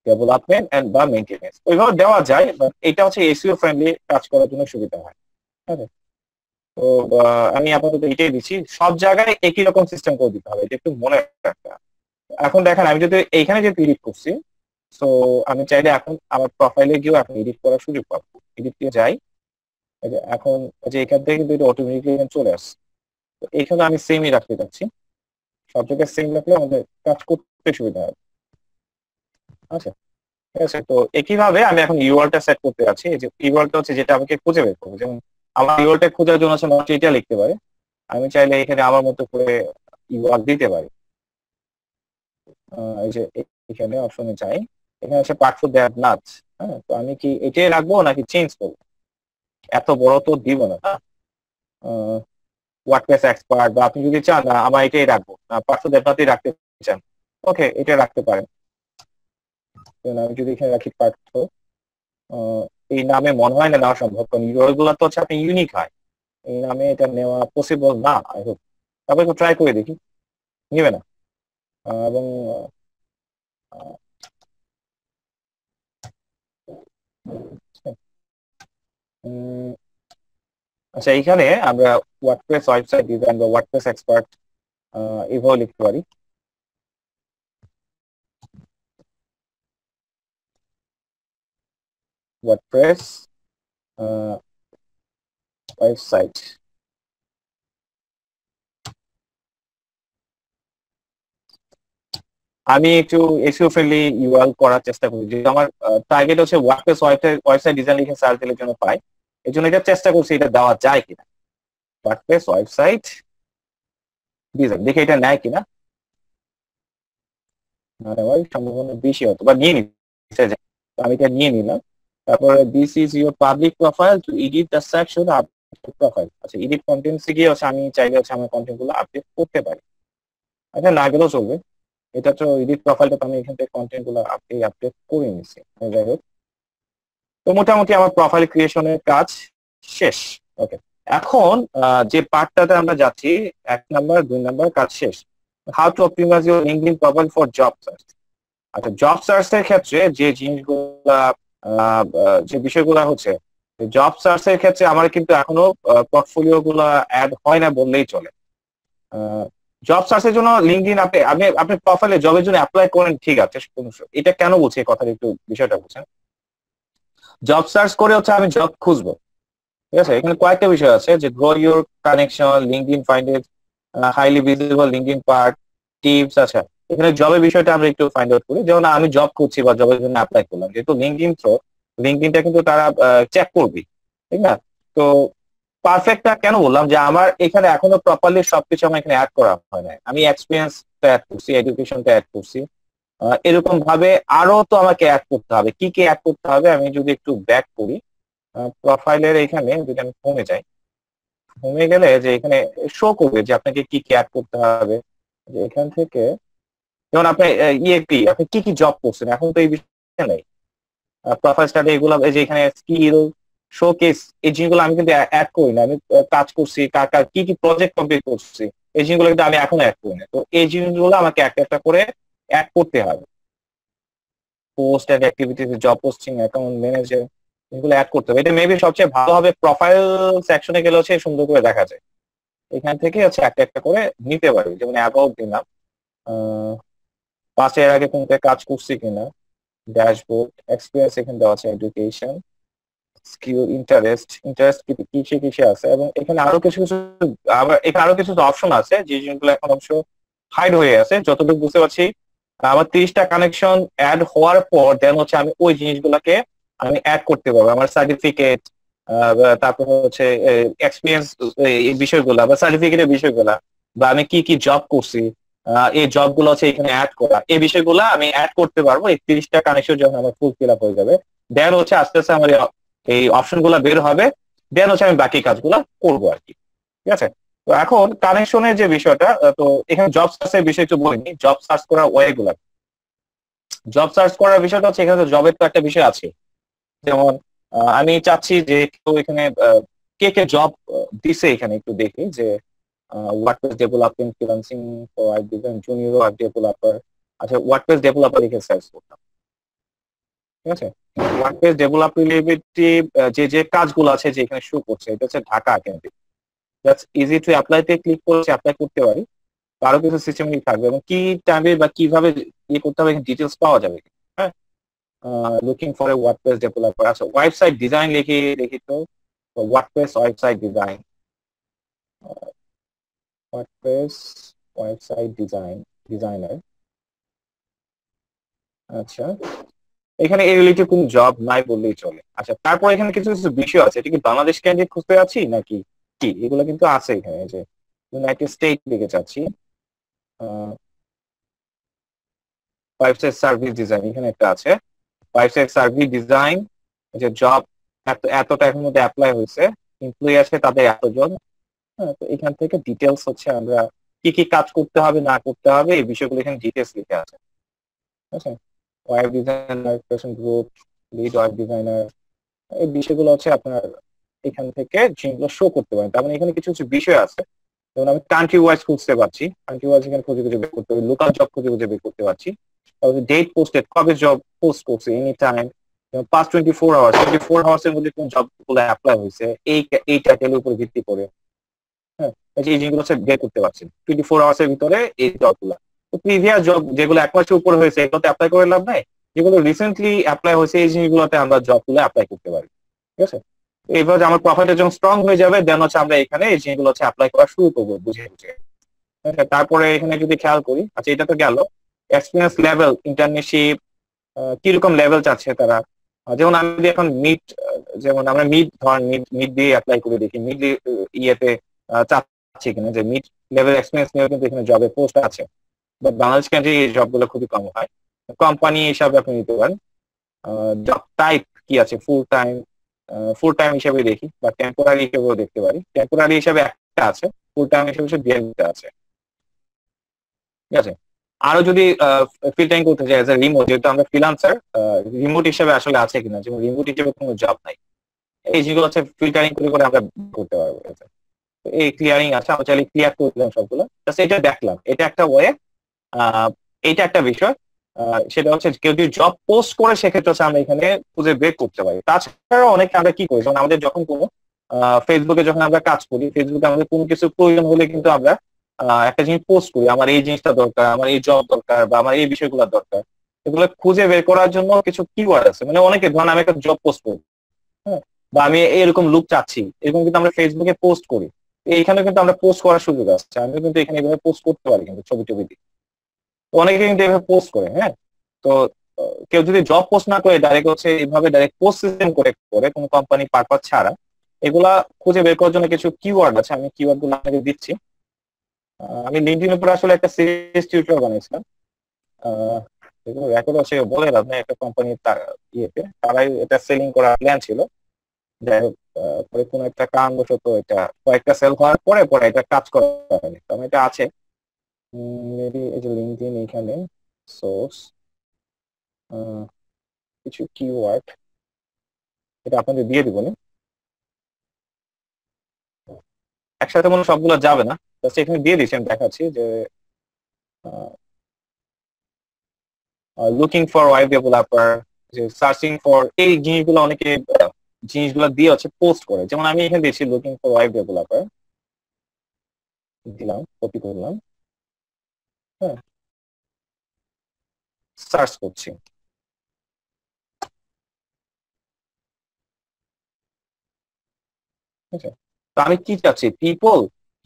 development and বা মেইনটেনেন্স, ওইভাবে দেওয়া যায়, বাট এটা হচ্ছে এসইও ফ্রেন্ডলি কাজ করার জন্য সুবিধা হয়, ঠিক আছে? তো আমি আপাতত এটাই দিচ্ছি, সব জায়গায় একই রকম সিস্টেম করে দিতে হবে, এটা একটু মনে রাখতে হবে। এখন দেখেন আমি যদি এইখানে যে এডিট করছি, তো আমি চাইলে এখন আমার প্রোফাইলে গিয়েও এখন এডিট করার সুযোগ পাবো। এডিট দিয়ে যাই, এখন যে এখান থেকে কিন্তু এটা অটোমেটিক্যালি চলে আসছে। তো এখানে আমি সেমই রাখতে চাচ্ছি, সব জায়গায় সেম রাখলে আমাদের কাজ করতে সুবিধা হবে। আচ্ছা, ঠিক আছে। তো একইভাবে আমি এখন ইউআরটা সেট করতে যাচ্ছি। এই যে ইউআরটা হচ্ছে যেটা আমাকে খুঁজে বের করবো, যেমন আমার ইউআরটা খোঁজার জন্য হচ্ছে মানুষ এটা লিখতে পারে, আমি চাইলে এখানে আমার মতো করে ইউআর দিতে পারি। এই যে এখানে অপশনে যাই, এখানে হচ্ছে পার্টফুল দেবনাথ। হ্যাঁ, তো আমি কি এটাই রাখবো নাকি চেঞ্জ করবো? এত বড় তো দিব না, ওয়ার্ডপ্রেস এক্সপার্ট, বা আপনি যদি চান আমার এটাই রাখবো, পার্টফুল দেবনাথই রাখতে চান, ওকে এটা রাখতে পারেন। আমি যদি এখানে রাখি পার্থ, এই নামে মনে হয় না নেওয়া সম্ভব, কারণ ইউআরগুলো তো হচ্ছে আপনি ইউনিক হয়, এই নামে এটা নেওয়া পসিবল না। আই হোপ, তবে একটু ট্রাই করে দেখি, নিবে না। এবং আচ্ছা, এইখানে আমরা ওয়ার্ডপ্রেস ওয়েবসাইট ডিজাইন বা ওয়ার্ডপ্রেস এক্সপার্ট এইভাবে লিখতে পারি। ওয়ার্ডপ্রেস ওয়েবসাইট আমি একটু এসইও ফ্রেন্ডলি ইউআরএল করার চেষ্টা করি, যে আমার টার্গেট হচ্ছে ওয়ার্ডপ্রেস ওয়েবসাইট ডিজাইন লিখে সার্চ দিলে জন্য পাই, এই জন্য এটা চেষ্টা করছি এটা দেওয়া যায় কিনা। ওয়ার্ডপ্রেস ওয়েবসাইট ডিজাইন দেখে এটা নেয় কিনা, না নেওয়ার সম্ভাবনা বেশি হতো, বা নিয়ে নিতে, আমি এটা নিয়ে নিলাম। তারপরে this is your public profile two edit the section profile. আচ্ছা, এডিট কন্টেন্টসে গিয়ে হচ্ছে আমি চাইলে হচ্ছে আমার কন্টেন্ট গুলো আপডেট করতে পারি। আচ্ছা, না গেলেও চলবে, এটা তো এডিট প্রোফাইলটা তো আমি এখান থেকে কন্টেন্ট গুলো আপডেট করে নিছি। যাই হোক, তো মোটামুটি আমার প্রোফাইল ক্রিয়েশনের কাজ শেষ। ওকে, এখন যে পার্টটাতে আমরা যাচ্ছি, 1 নাম্বার 2 নাম্বার কাজ শেষ। How to optimise your LinkedIn profile for job search. আচ্ছা, জব সার্চের ক্ষেত্রে যে জিনিসগুলা যে বিষয়গুলো হচ্ছে, জব সার্চের ক্ষেত্রে আমার কিন্তু এখনো পোর্টফোলিও গুলা অ্যাড হয় না বললেই চলে। জব সার্চের জন্য লিঙ্কডইন আপনি প্রোফাইলে জবের জন্য অ্যাপ্লাই করেন, ঠিক আছে, এটা কেন বলছি এই কথাটা একটু বিষয়টা বুঝছেন। জব সার্চ করে হচ্ছে আমি জব খুঁজবো, ঠিক আছে। এখানে কয়েকটা বিষয় আছে, যে grow your connection, LinkedIn find it, highly visible LinkedIn part, tips. আচ্ছা, এখানে জবের বিষয়টা আমরা একটু ফাইন্ড আউট করি। যেমন আমি জব করছি বা জবের জন্য অ্যাপ্লাই করলাম, যেহেতু লিঙ্কডইন থ্রো, লিঙ্কডইনটা কিন্তু তারা চেক করবি, ঠিক না। তো পারফেক্টটা কেন বললাম, যে আমার এখানে এখনো প্রপারলি সবকিছু আমার এখানে অ্যাড করা হয় না। আমি এক্সপিরিয়েন্সটা অ্যাড করছি, এডুকেশনটা অ্যাড করছি, এরকম ভাবে আরো তো আমাকে অ্যাড করতে হবে। কি কি অ্যাড করতে হবে আমি যদি একটু ব্যাক করি, প্রোফাইলের এখানে যদি আমি হোমে যাই, হোমে গেলে যে এখানে শো করবে যে আপনাকে কি কি অ্যাড করতে হবে। যে এখান থেকে যেমন আপনি আপনি কি কি জব করছেন, এখন তো এই বিষয় নেই। প্রোফাইল স্টাডি এগুলো, এই যে এখানে স্কিল, শোকেস, এই জিনিসগুলো আমি কিন্তু অ্যাড করি না। আমি কাজ করছি, কার কার কি কি প্রজেক্ট কমপ্লিট করছি, এই জিনিসগুলো কিন্তু আমি এখনো অ্যাড করি না। তো এই জিনিসগুলো আমাকে একটা একটা করে অ্যাড করতে হবে। Post and activities, job posting, account manager, এগুলো অ্যাড করতে হবে। এটা মেবি সবচেয়ে ভালো হবে প্রোফাইল সেকশনে গেলে হচ্ছে সুন্দর করে দেখা যায়। এখান থেকে হচ্ছে একটা একটা করে নিতে পারি। যেমন অ্যাবাউট দিলাম, পাঁচের আগে কোনটা কাজ করছি কিনা, ড্যাশবোর্ড, এক্সপিরিয়েন্স এখানে দেওয়া আছে, এডুকেশন, স্কিল, ইন্টারেস্ট কিসে কিসে আছে, এবং এখানে আরো কিছু কিছু এখানে আরো কিছু অপশন আছে যে জিনিসগুলো এখন অবশ্য হাইড হয়ে আছে যতটুকু বুঝতে পারছি। আমার 30টা কানেকশন অ্যাড হওয়ার পর দেন হচ্ছে আমি ওই জিনিসগুলোকে আমি অ্যাড করতে পারবো। আমার সার্টিফিকেট, তারপর হচ্ছে এক্সপিরিয়েন্স, এই বিষয়গুলা বা সার্টিফিকেটের বিষয়গুলা, বা আমি কি কি জব করছি, এই জব গুলো হচ্ছে এখানে অ্যাড করা, এই বিষয়গুলো আমি অ্যাড করতে পারবো। এই 30টা কানেকশন যখন আমার ফুল ফিল আপ হয়ে যাবে, দেন হচ্ছে আস্তে আস্তে আমার এই অপশন গুলা বের হবে, দেন হচ্ছে আমি বাকি কাজগুলা করবো আর কি, ঠিক আছে। তো এখন কানেকশনের যে বিষয়টা, তো এখানে জব সার্চের বিষয় একটু বলিনি। জব সার্চ করার ওয়ে গুলা, জব সার্চ করার বিষয়টা হচ্ছে এখানে জবের তো একটা বিষয় আছে। যেমন আমি চাচ্ছি যে কেউ এখানে কে কে জব দিছে, এখানে একটু দেখি যে WordPress development, freelancing for web design, junior web developer. আচ্ছা, ওয়ার্ডপ্রেস ডেভেলপার লিখে সার্চ করতাম, ঠিক আছে। ওয়ার্ডপ্রেস ডেভেলপার রিলেটেড যে যে কাজগুলো আছে যে এখানে শো করছে, এটা হচ্ছে ঢাকা কেন্দ্রিক। জাস্ট ইজি টু অ্যাপ্লাইতে ক্লিক করে অ্যাপ্লাই করতে পারি। আরো কিছু সিস্টেমিক থাকবে, এবং কি টাইমে বা কিভাবে ইয়ে করতে হবে ডিটেলস পাওয়া যাবে। হ্যাঁ, looking for A WordPress developer. আচ্ছা, ওয়েবসাইট ডিজাইন লিখি তো WordPress website design, WordPress website designer. আচ্ছা, এখানে এই রিলেটেড কোন জব নাই বললেই চলে। আচ্ছা, তারপর এখানে কিছু কিছু বিষয় আছে। এটা কি বাংলাদেশ ক্যান্ডিডেট খুঁজতে আছি নাকি কি, এগুলো কিন্তু আছে এখানে। যে ইউনাইটেড স্টেট দিকে চাচ্ছি, ওয়েবসাইট সার্ভিস ডিজাইন এখানে একটা আছে, ওয়েবসাইট সার্ভিস ডিজাইন। যে জব এতটা এখন মধ্যে অ্যাপ্লাই হয়েছে, এমপ্লয়ি আছে তাদের এতজন। হ্যাঁ, তো এখান থেকে ডিটেলস হচ্ছে আমরা কি কি কাজ করতে হবে না করতে হবে এই বিষয়গুলো এখানে ডিটেলস লিখে আছে, ঠিক আছে। Web designer, passion group, lead web designer, এই বিষয়গুলো হচ্ছে আপনার এখান থেকে যেগুলো শো করতে পারেন। তার মানে এখানে কিছু কিছু বিষয় আছে। যেমন আমি কান্ট্রি ওয়াইজ খুঁজতে পারছি, কান্ট্রি ওয়াইজ এখানে খুঁজে খুঁজে বের করতে পারি, লোকাল জব খুঁজে খুঁজে বের করতে পারছি। তারপরে ডেট পোস্টেড, কবে জব পোস্ট করছে, এনি টাইম, পাস্ট 24 আওয়ার্স এর মধ্যে কোন জব গুলো অ্যাপ্লাই হয়েছে এই টাইটেলের উপর ভিত্তি করে। হ্যাঁ, এই জিনিসগুলো হচ্ছে বের করতে পারছেন 24 আওয়ার্স এর ভিতরে এই জবগুলো। তো প্রিভিয়াস জব যেগুলো 1 মাসের উপরে হয়েছে এগুলোতে অ্যাপ্লাই করে লাভ নাই, যেগুলো রিসেন্টলি অ্যাপ্লাই হয়েছে এই জিনিসগুলোতে আমরা জবগুলো অ্যাপ্লাই করতে পারি, ঠিক আছে। এইভাবে আমার প্রোফাইলটা যখন স্ট্রং হয়ে যাবে দেন হচ্ছে আমরা এখানে এই জিনিসগুলো হচ্ছে অ্যাপ্লাই করা শুরু করবো বুঝে বুঝে। তারপরে এখানে যদি খেয়াল করি, আচ্ছা এটা তো গেল। এক্সপিরিয়েন্স লেভেল, ইন্টার্নশিপ, কিরকম লেভেল চাচ্ছে তারা। যেমন আমি যদি এখন যেমন আমরা মিড দিয়ে অ্যাপ্লাই করে দেখি, মিড ইয়েতে চাচ্ছি কিনা, যে মিড লেভেল এক্সপিরিয়েন্স নিয়েও কিন্তু এখানে জবের পোস্ট আছে, বাট বাংলাদেশ কান্ট্রি এই জব গুলো খুবই কম হয়। কোম্পানি হিসাবে আপনি নিতে পারেন। জব টাইপ কি আছে, ফুল টাইম হিসেবে দেখি, বা টেম্পোরারি হিসেবেও দেখতে পারি। টেম্পোরারি হিসেবে একটা আছে, ফুল টাইম হিসেবে বিএনপিতে আছে, ঠিক আছে। আরো যদি ফিল্টারিং করতে চাই রিমোট, যেহেতু আমরা ফ্রিল্যান্সার, রিমোট হিসেবে আসলে আছে কিনা, যেমন রিমোট হিসেবে কোনো জব নাই, এই যেগুলো আছে ফিল্টারিং করে আমরা করতে পারবো। এই ক্লিয়ারিং আছে, আমরা চাইলে ক্লিয়ার করে দিলাম সবগুলো, জাস্ট এটা দেখলাম, এটা একটা ওয়ে। এইটা একটা বিষয়। সেটা হচ্ছে কেউ যদি জব পোস্ট করে সেক্ষেত্রে হচ্ছে আমরা এখানে খুঁজে বের করতে পারি। তাছাড়াও অনেকে আমরা কি করি, যেমন আমাদের যখন কোনো ফেসবুকে যখন আমরা কাজ করি, ফেসবুকে আমাদের কোনো কিছু প্রয়োজন হলে কিন্তু আমরা একটা জিনিস পোস্ট করি, আমার এই জিনিসটা দরকার, আমার এই জব দরকার, বা আমার এই বিষয়গুলো দরকার। এগুলো খুঁজে বের করার জন্য কিছু কিওয়ার্ড আছে, মানে অনেকে ধরেন আমি একটা জব পোস্ট করি, হ্যাঁ, বা আমি এরকম লুক চাচ্ছি, এরকম কিন্তু আমরা ফেসবুকে পোস্ট করি। এইখানে কিন্তু আমরা পোস্ট করার সুযোগ আছে, আমি কিন্তু এখানে এভাবে পোস্ট করতে পারি, কিন্তু ছবি টবি দিয়ে অনেকে কিন্তু এভাবে পোস্ট করে। হ্যাঁ, তো কেউ যদি জব পোস্ট না করে ডাইরেক্ট হচ্ছে এইভাবে ডাইরেক্ট পোস্ট সিস্টেম করে কোনো কোম্পানি পারপাস ছাড়া, এগুলা খুঁজে বের করার জন্য কিছু কিওয়ার্ড আছে, আমি কিওয়ার্ড গুলো আপনাকে দিচ্ছি। আমি লিঙ্কডইনের উপর আসলে একটা সিরিজ টিউটোরিয়াল বানিয়েছিলাম, এগুলো রেকর্ড আছে, বলে লাভ নেই, একটা কোম্পানির ইয়েতে তারাই এটা সেলিং করার প্ল্যান ছিল। যাই হোক, পরে কোনো একটা কারণবশত এটা কয়েকটা সেল হওয়ার পরে এটা কাজ করা হয়নি। তো এটা আছে মেবি, এই যে লিঙ্কডইন, এখানে সোর্স কিছু কিওয়ার্ড, এটা আপনাদের দিয়ে দিব না, একসাথে মনে সবগুলো যাবে না, জাস্ট এখানে দিয়ে দিচ্ছি, আমি দেখাচ্ছি যে লুকিং ফর ওয়েব ডেভেলপার, যে সার্চিং ফর, এই জিনিসগুলো অনেকে জিনিসগুলো দিয়ে হচ্ছে পোস্ট করে। যেমন আমি এখানে দিচ্ছি লুকিং ফর ওয়েব ডেভেলপার, দিলাম, কপি করলাম, হ্যাঁ, সার্চ করছি। তো আমি কি চাচ্ছি, পিপল,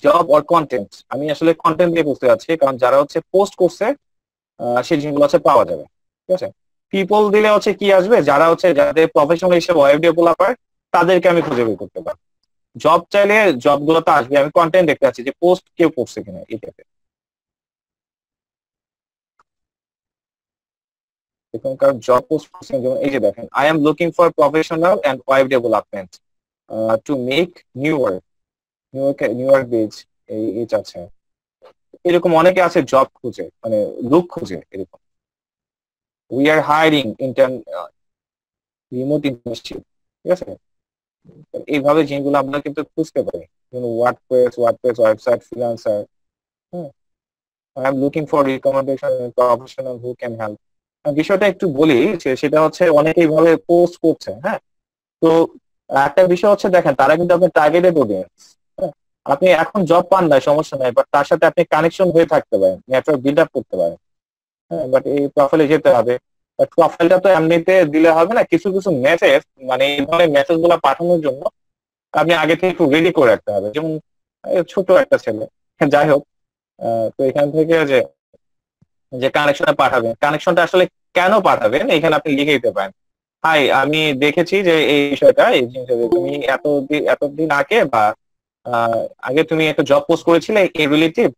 জব অর কন্টেন্ট। আমি আসলে কন্টেন্ট দিয়ে বুঝতে চাচ্ছি, কারণ যারা হচ্ছে পোস্ট করছে সেই জিনিসগুলো হচ্ছে পাওয়া যাবে, ঠিক আছে। পিপল দিলে হচ্ছে কি আসবে, যারা হচ্ছে যাদের প্রফেশনাল হিসেবে ওয়েব ডেভেলপার, তাদেরকে আমি খুঁজে বের করতে পারি। জব চাইলে জব গুলো তো আসবে, আমি কন্টেন্ট দেখতে পাচ্ছি যে পোস্ট কেউ করছে কিনা, এটাতে এখনকার জব পোস্ট করছেন, যেমন এই যে দেখেন, I am looking for professional and web development to make New York base, এই আছে। এরকম অনেকে আছে জব খুঁজে, মানে লুক খুঁজে এরকম। We are hiring intern, remote internship, ঠিক আছে। এইভাবে জিনিসগুলো আমরা কিন্তু খুঁজতে পারি, যেমন WordPress website, freelancer. I am looking for recommendation professional who can help. বিষয়টা একটু বলি, সেটা হচ্ছে অনেকে এইভাবে পোস্ট করছে। হ্যাঁ, তো একটা বিষয় হচ্ছে দেখেন, তারা কিন্তু আপনার টার্গেটেড অডিয়েন্স। আপনি এখন জব পান না, সমস্যা নাই, বাট তার সাথে আপনি কানেকশন হয়ে থাকতে পারেন, নেটওয়ার্ক বিল্ড আপ করতে পারেন। হ্যাঁ, বাট এই প্রোফাইলে যেতে হবে। বাট প্রোফাইলটা তো এমনিতে দিলে হবে না, কিছু কিছু মেসেজ, মানে এই ধরনের মেসেজ গুলো পাঠানোর জন্য আপনি আগে থেকে একটু রেডি করে রাখতে হবে। যেমন ছোট একটা ছেলে, যাই হোক, তো এখান থেকে যে কানেকশনটা পাঠাবেন, কানেকশনটা আসলে কেন পাঠাবেন এখানে আপনি লিখে দিতে পারেন, হাই, আমি দেখেছি যে এই বিষয়টা, এই জিনিসটা তুমি এতদিন আগে বা আগে তুমি একটা জব পোস্ট করেছিলে এই রিলেটিভ,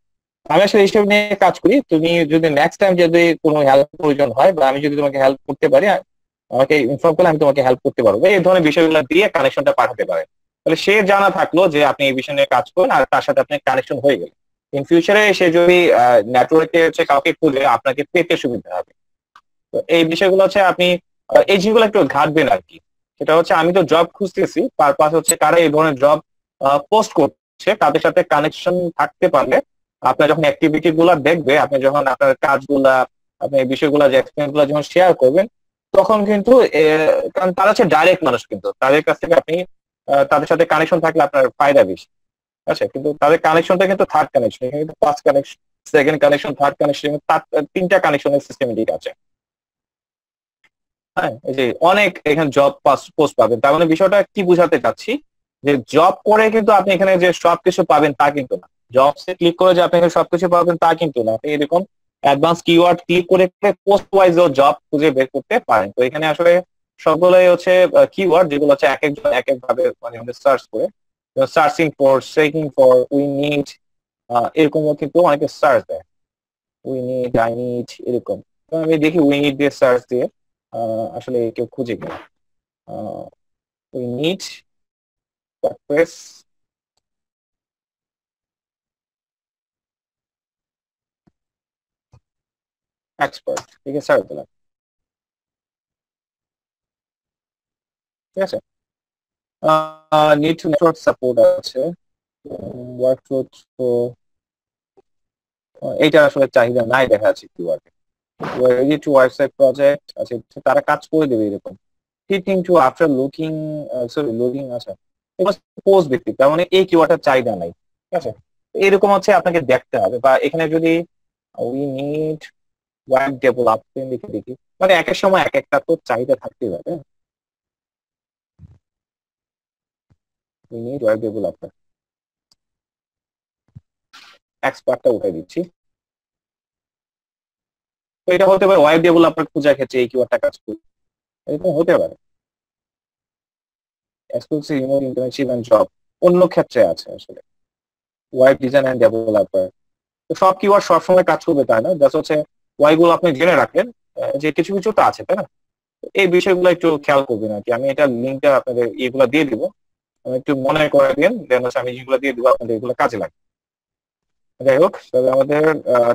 আমি আসলে এইসব নিয়ে কাজ করি। তুমি যদি নেক্সট টাইম যদি কোনো হেল্প প্রয়োজন হয়, বা আমি যদি তোমাকে হেল্প করতে পারি, আমাকে ইনফর্ম করলে আমি তোমাকে হেল্প করতে পারবো, এই ধরনের বিষয়গুলো দিয়ে কানেকশনটা পাঠাতে পারে। তাহলে সে জানা থাকলো যে আপনি এই বিষয় নিয়ে কাজ করেন, আর তার সাথে আপনার কানেকশন হয়ে গেল। ইন ফিউচারে সে যদি নেটওয়ার্কে হচ্ছে কাউকে খুঁজে আপনাকে পেতে সুবিধা হবে। তো এই বিষয়গুলো হচ্ছে আপনি এই জিনিসগুলো একটু ঘাটবেন আর কি। সেটা হচ্ছে আমি তো জব খুঁজতেছি, পারপাস হচ্ছে কারা এই ধরনের জব পোস্ট করছে, তাদের সাথে কানেকশন থাকতে পারলে আপনার যখন অ্যাক্টিভিটি গুলা দেখবে, আপনি যখন আপনার কাজগুলা, আপনি এই বিষয়গুলো যে এক্সপিরিয়েন্স গুলো যখন শেয়ার করবেন, তখন কিন্তু কারণ তারা হচ্ছে ডাইরেক্ট মানুষ, কিন্তু তাদের কাছ থেকে আপনি তাদের সাথে কানেকশন থাকলে আপনার ফায়দা বেশি। আচ্ছা, কিন্তু তাদের কানেকশনটা কিন্তু থার্ড কানেকশন, এখানে কিন্তু first connection, second connection, third connection, তিনটা কানেকশনের সিস্টেমেটিক আছে। হ্যাঁ, এই যে অনেক এখানে জব পোস্ট পাবেন, তার মানে বিষয়টা কি বুঝাতে চাচ্ছি, যে জব করে কিন্তু আপনি এখানে যে সবকিছু পাবেন তা কিন্তু না, জবসে ক্লিক করে যে আপনি এখানে সবকিছু পাবেন তা কিন্তু না। এরকম অ্যাডভান্স কিওয়ার্ড ক্লিক করে পোস্ট ওয়াইজও জব খুঁজে বের করতে পারেন। তো এখানে আসলে সবগুলোই হচ্ছে কিওয়ার্ড, যেগুলো হচ্ছে এক একজন এক এক ভাবে মানে আমাদের সার্চ করে, searching for, checking for, we need, এরকমও কিন্তু অনেকে সার্চ দেয়, উই নিড, আই নিড, এরকম। তো আমি দেখি উই নিড দিয়ে সার্চ দিয়ে আসলে কেউ খুঁজে কিনা। উই নিড ওয়ার্ডপ্রেস এক্সপার্ট, ঠিক আছে, সার্চ দিলাম, ঠিক আছে। নিড টু নেটওয়ার্ক সাপোর্ট আছে, ওয়ার্কফ্লো, এইটা আসলে চাহিদা নাই দেখা যাচ্ছে কিওয়ার্ডে। রেডি টু ওয়েবসাইট প্রজেক্ট আছে, তারা কাজ করে দেবে এরকম। Fitting to after looking, sorry looking, আচ্ছা এগুলো পোস্ট ভিত্তিক, তার মানে এই কিওয়ার্ডের চাহিদা নাই, ঠিক আছে। এরকম হচ্ছে আপনাকে দেখতে হবে, বা এখানে যদি উই নিড ওয়েব ডেভেলপমেন্ট লিখে দেখি, মানে এক এক সময় এক একটা তো চাহিদা থাকতেই পারে। উই নিড ওয়েব ডেভেলপার, এক্সপার্টটা উঠাই দিচ্ছি। তো এটা হতে পারে ওয়েব ডেভেলপার খোঁজার ক্ষেত্রে এই কিওয়ার্ডটা কাজ করবে, এরকম হতে পারে। Exclusive remote internship and job অন্য ক্ষেত্রে আছে আসলে, ওয়েব ডিজাইন এন্ড ডেভেলপার। তো সব কিওয়ার্ড সবসময় কাজ করবে তাই না, জাস্ট হচ্ছে ওয়াইগুলো আপনি জেনে রাখলেন, যে কিছু কিছু তো আছে তাই না। এই বিষয়গুলো একটু খেয়াল করবেন আর কি। আমি এটা লিঙ্কটা আপনাদের এগুলো দিয়ে দিব, আমি একটু মনে করে দিন, দেন হচ্ছে আমি যেগুলো দিয়ে দিব আপনাদের এগুলো কাজে লাগবে। যাই হোক, তবে আমাদের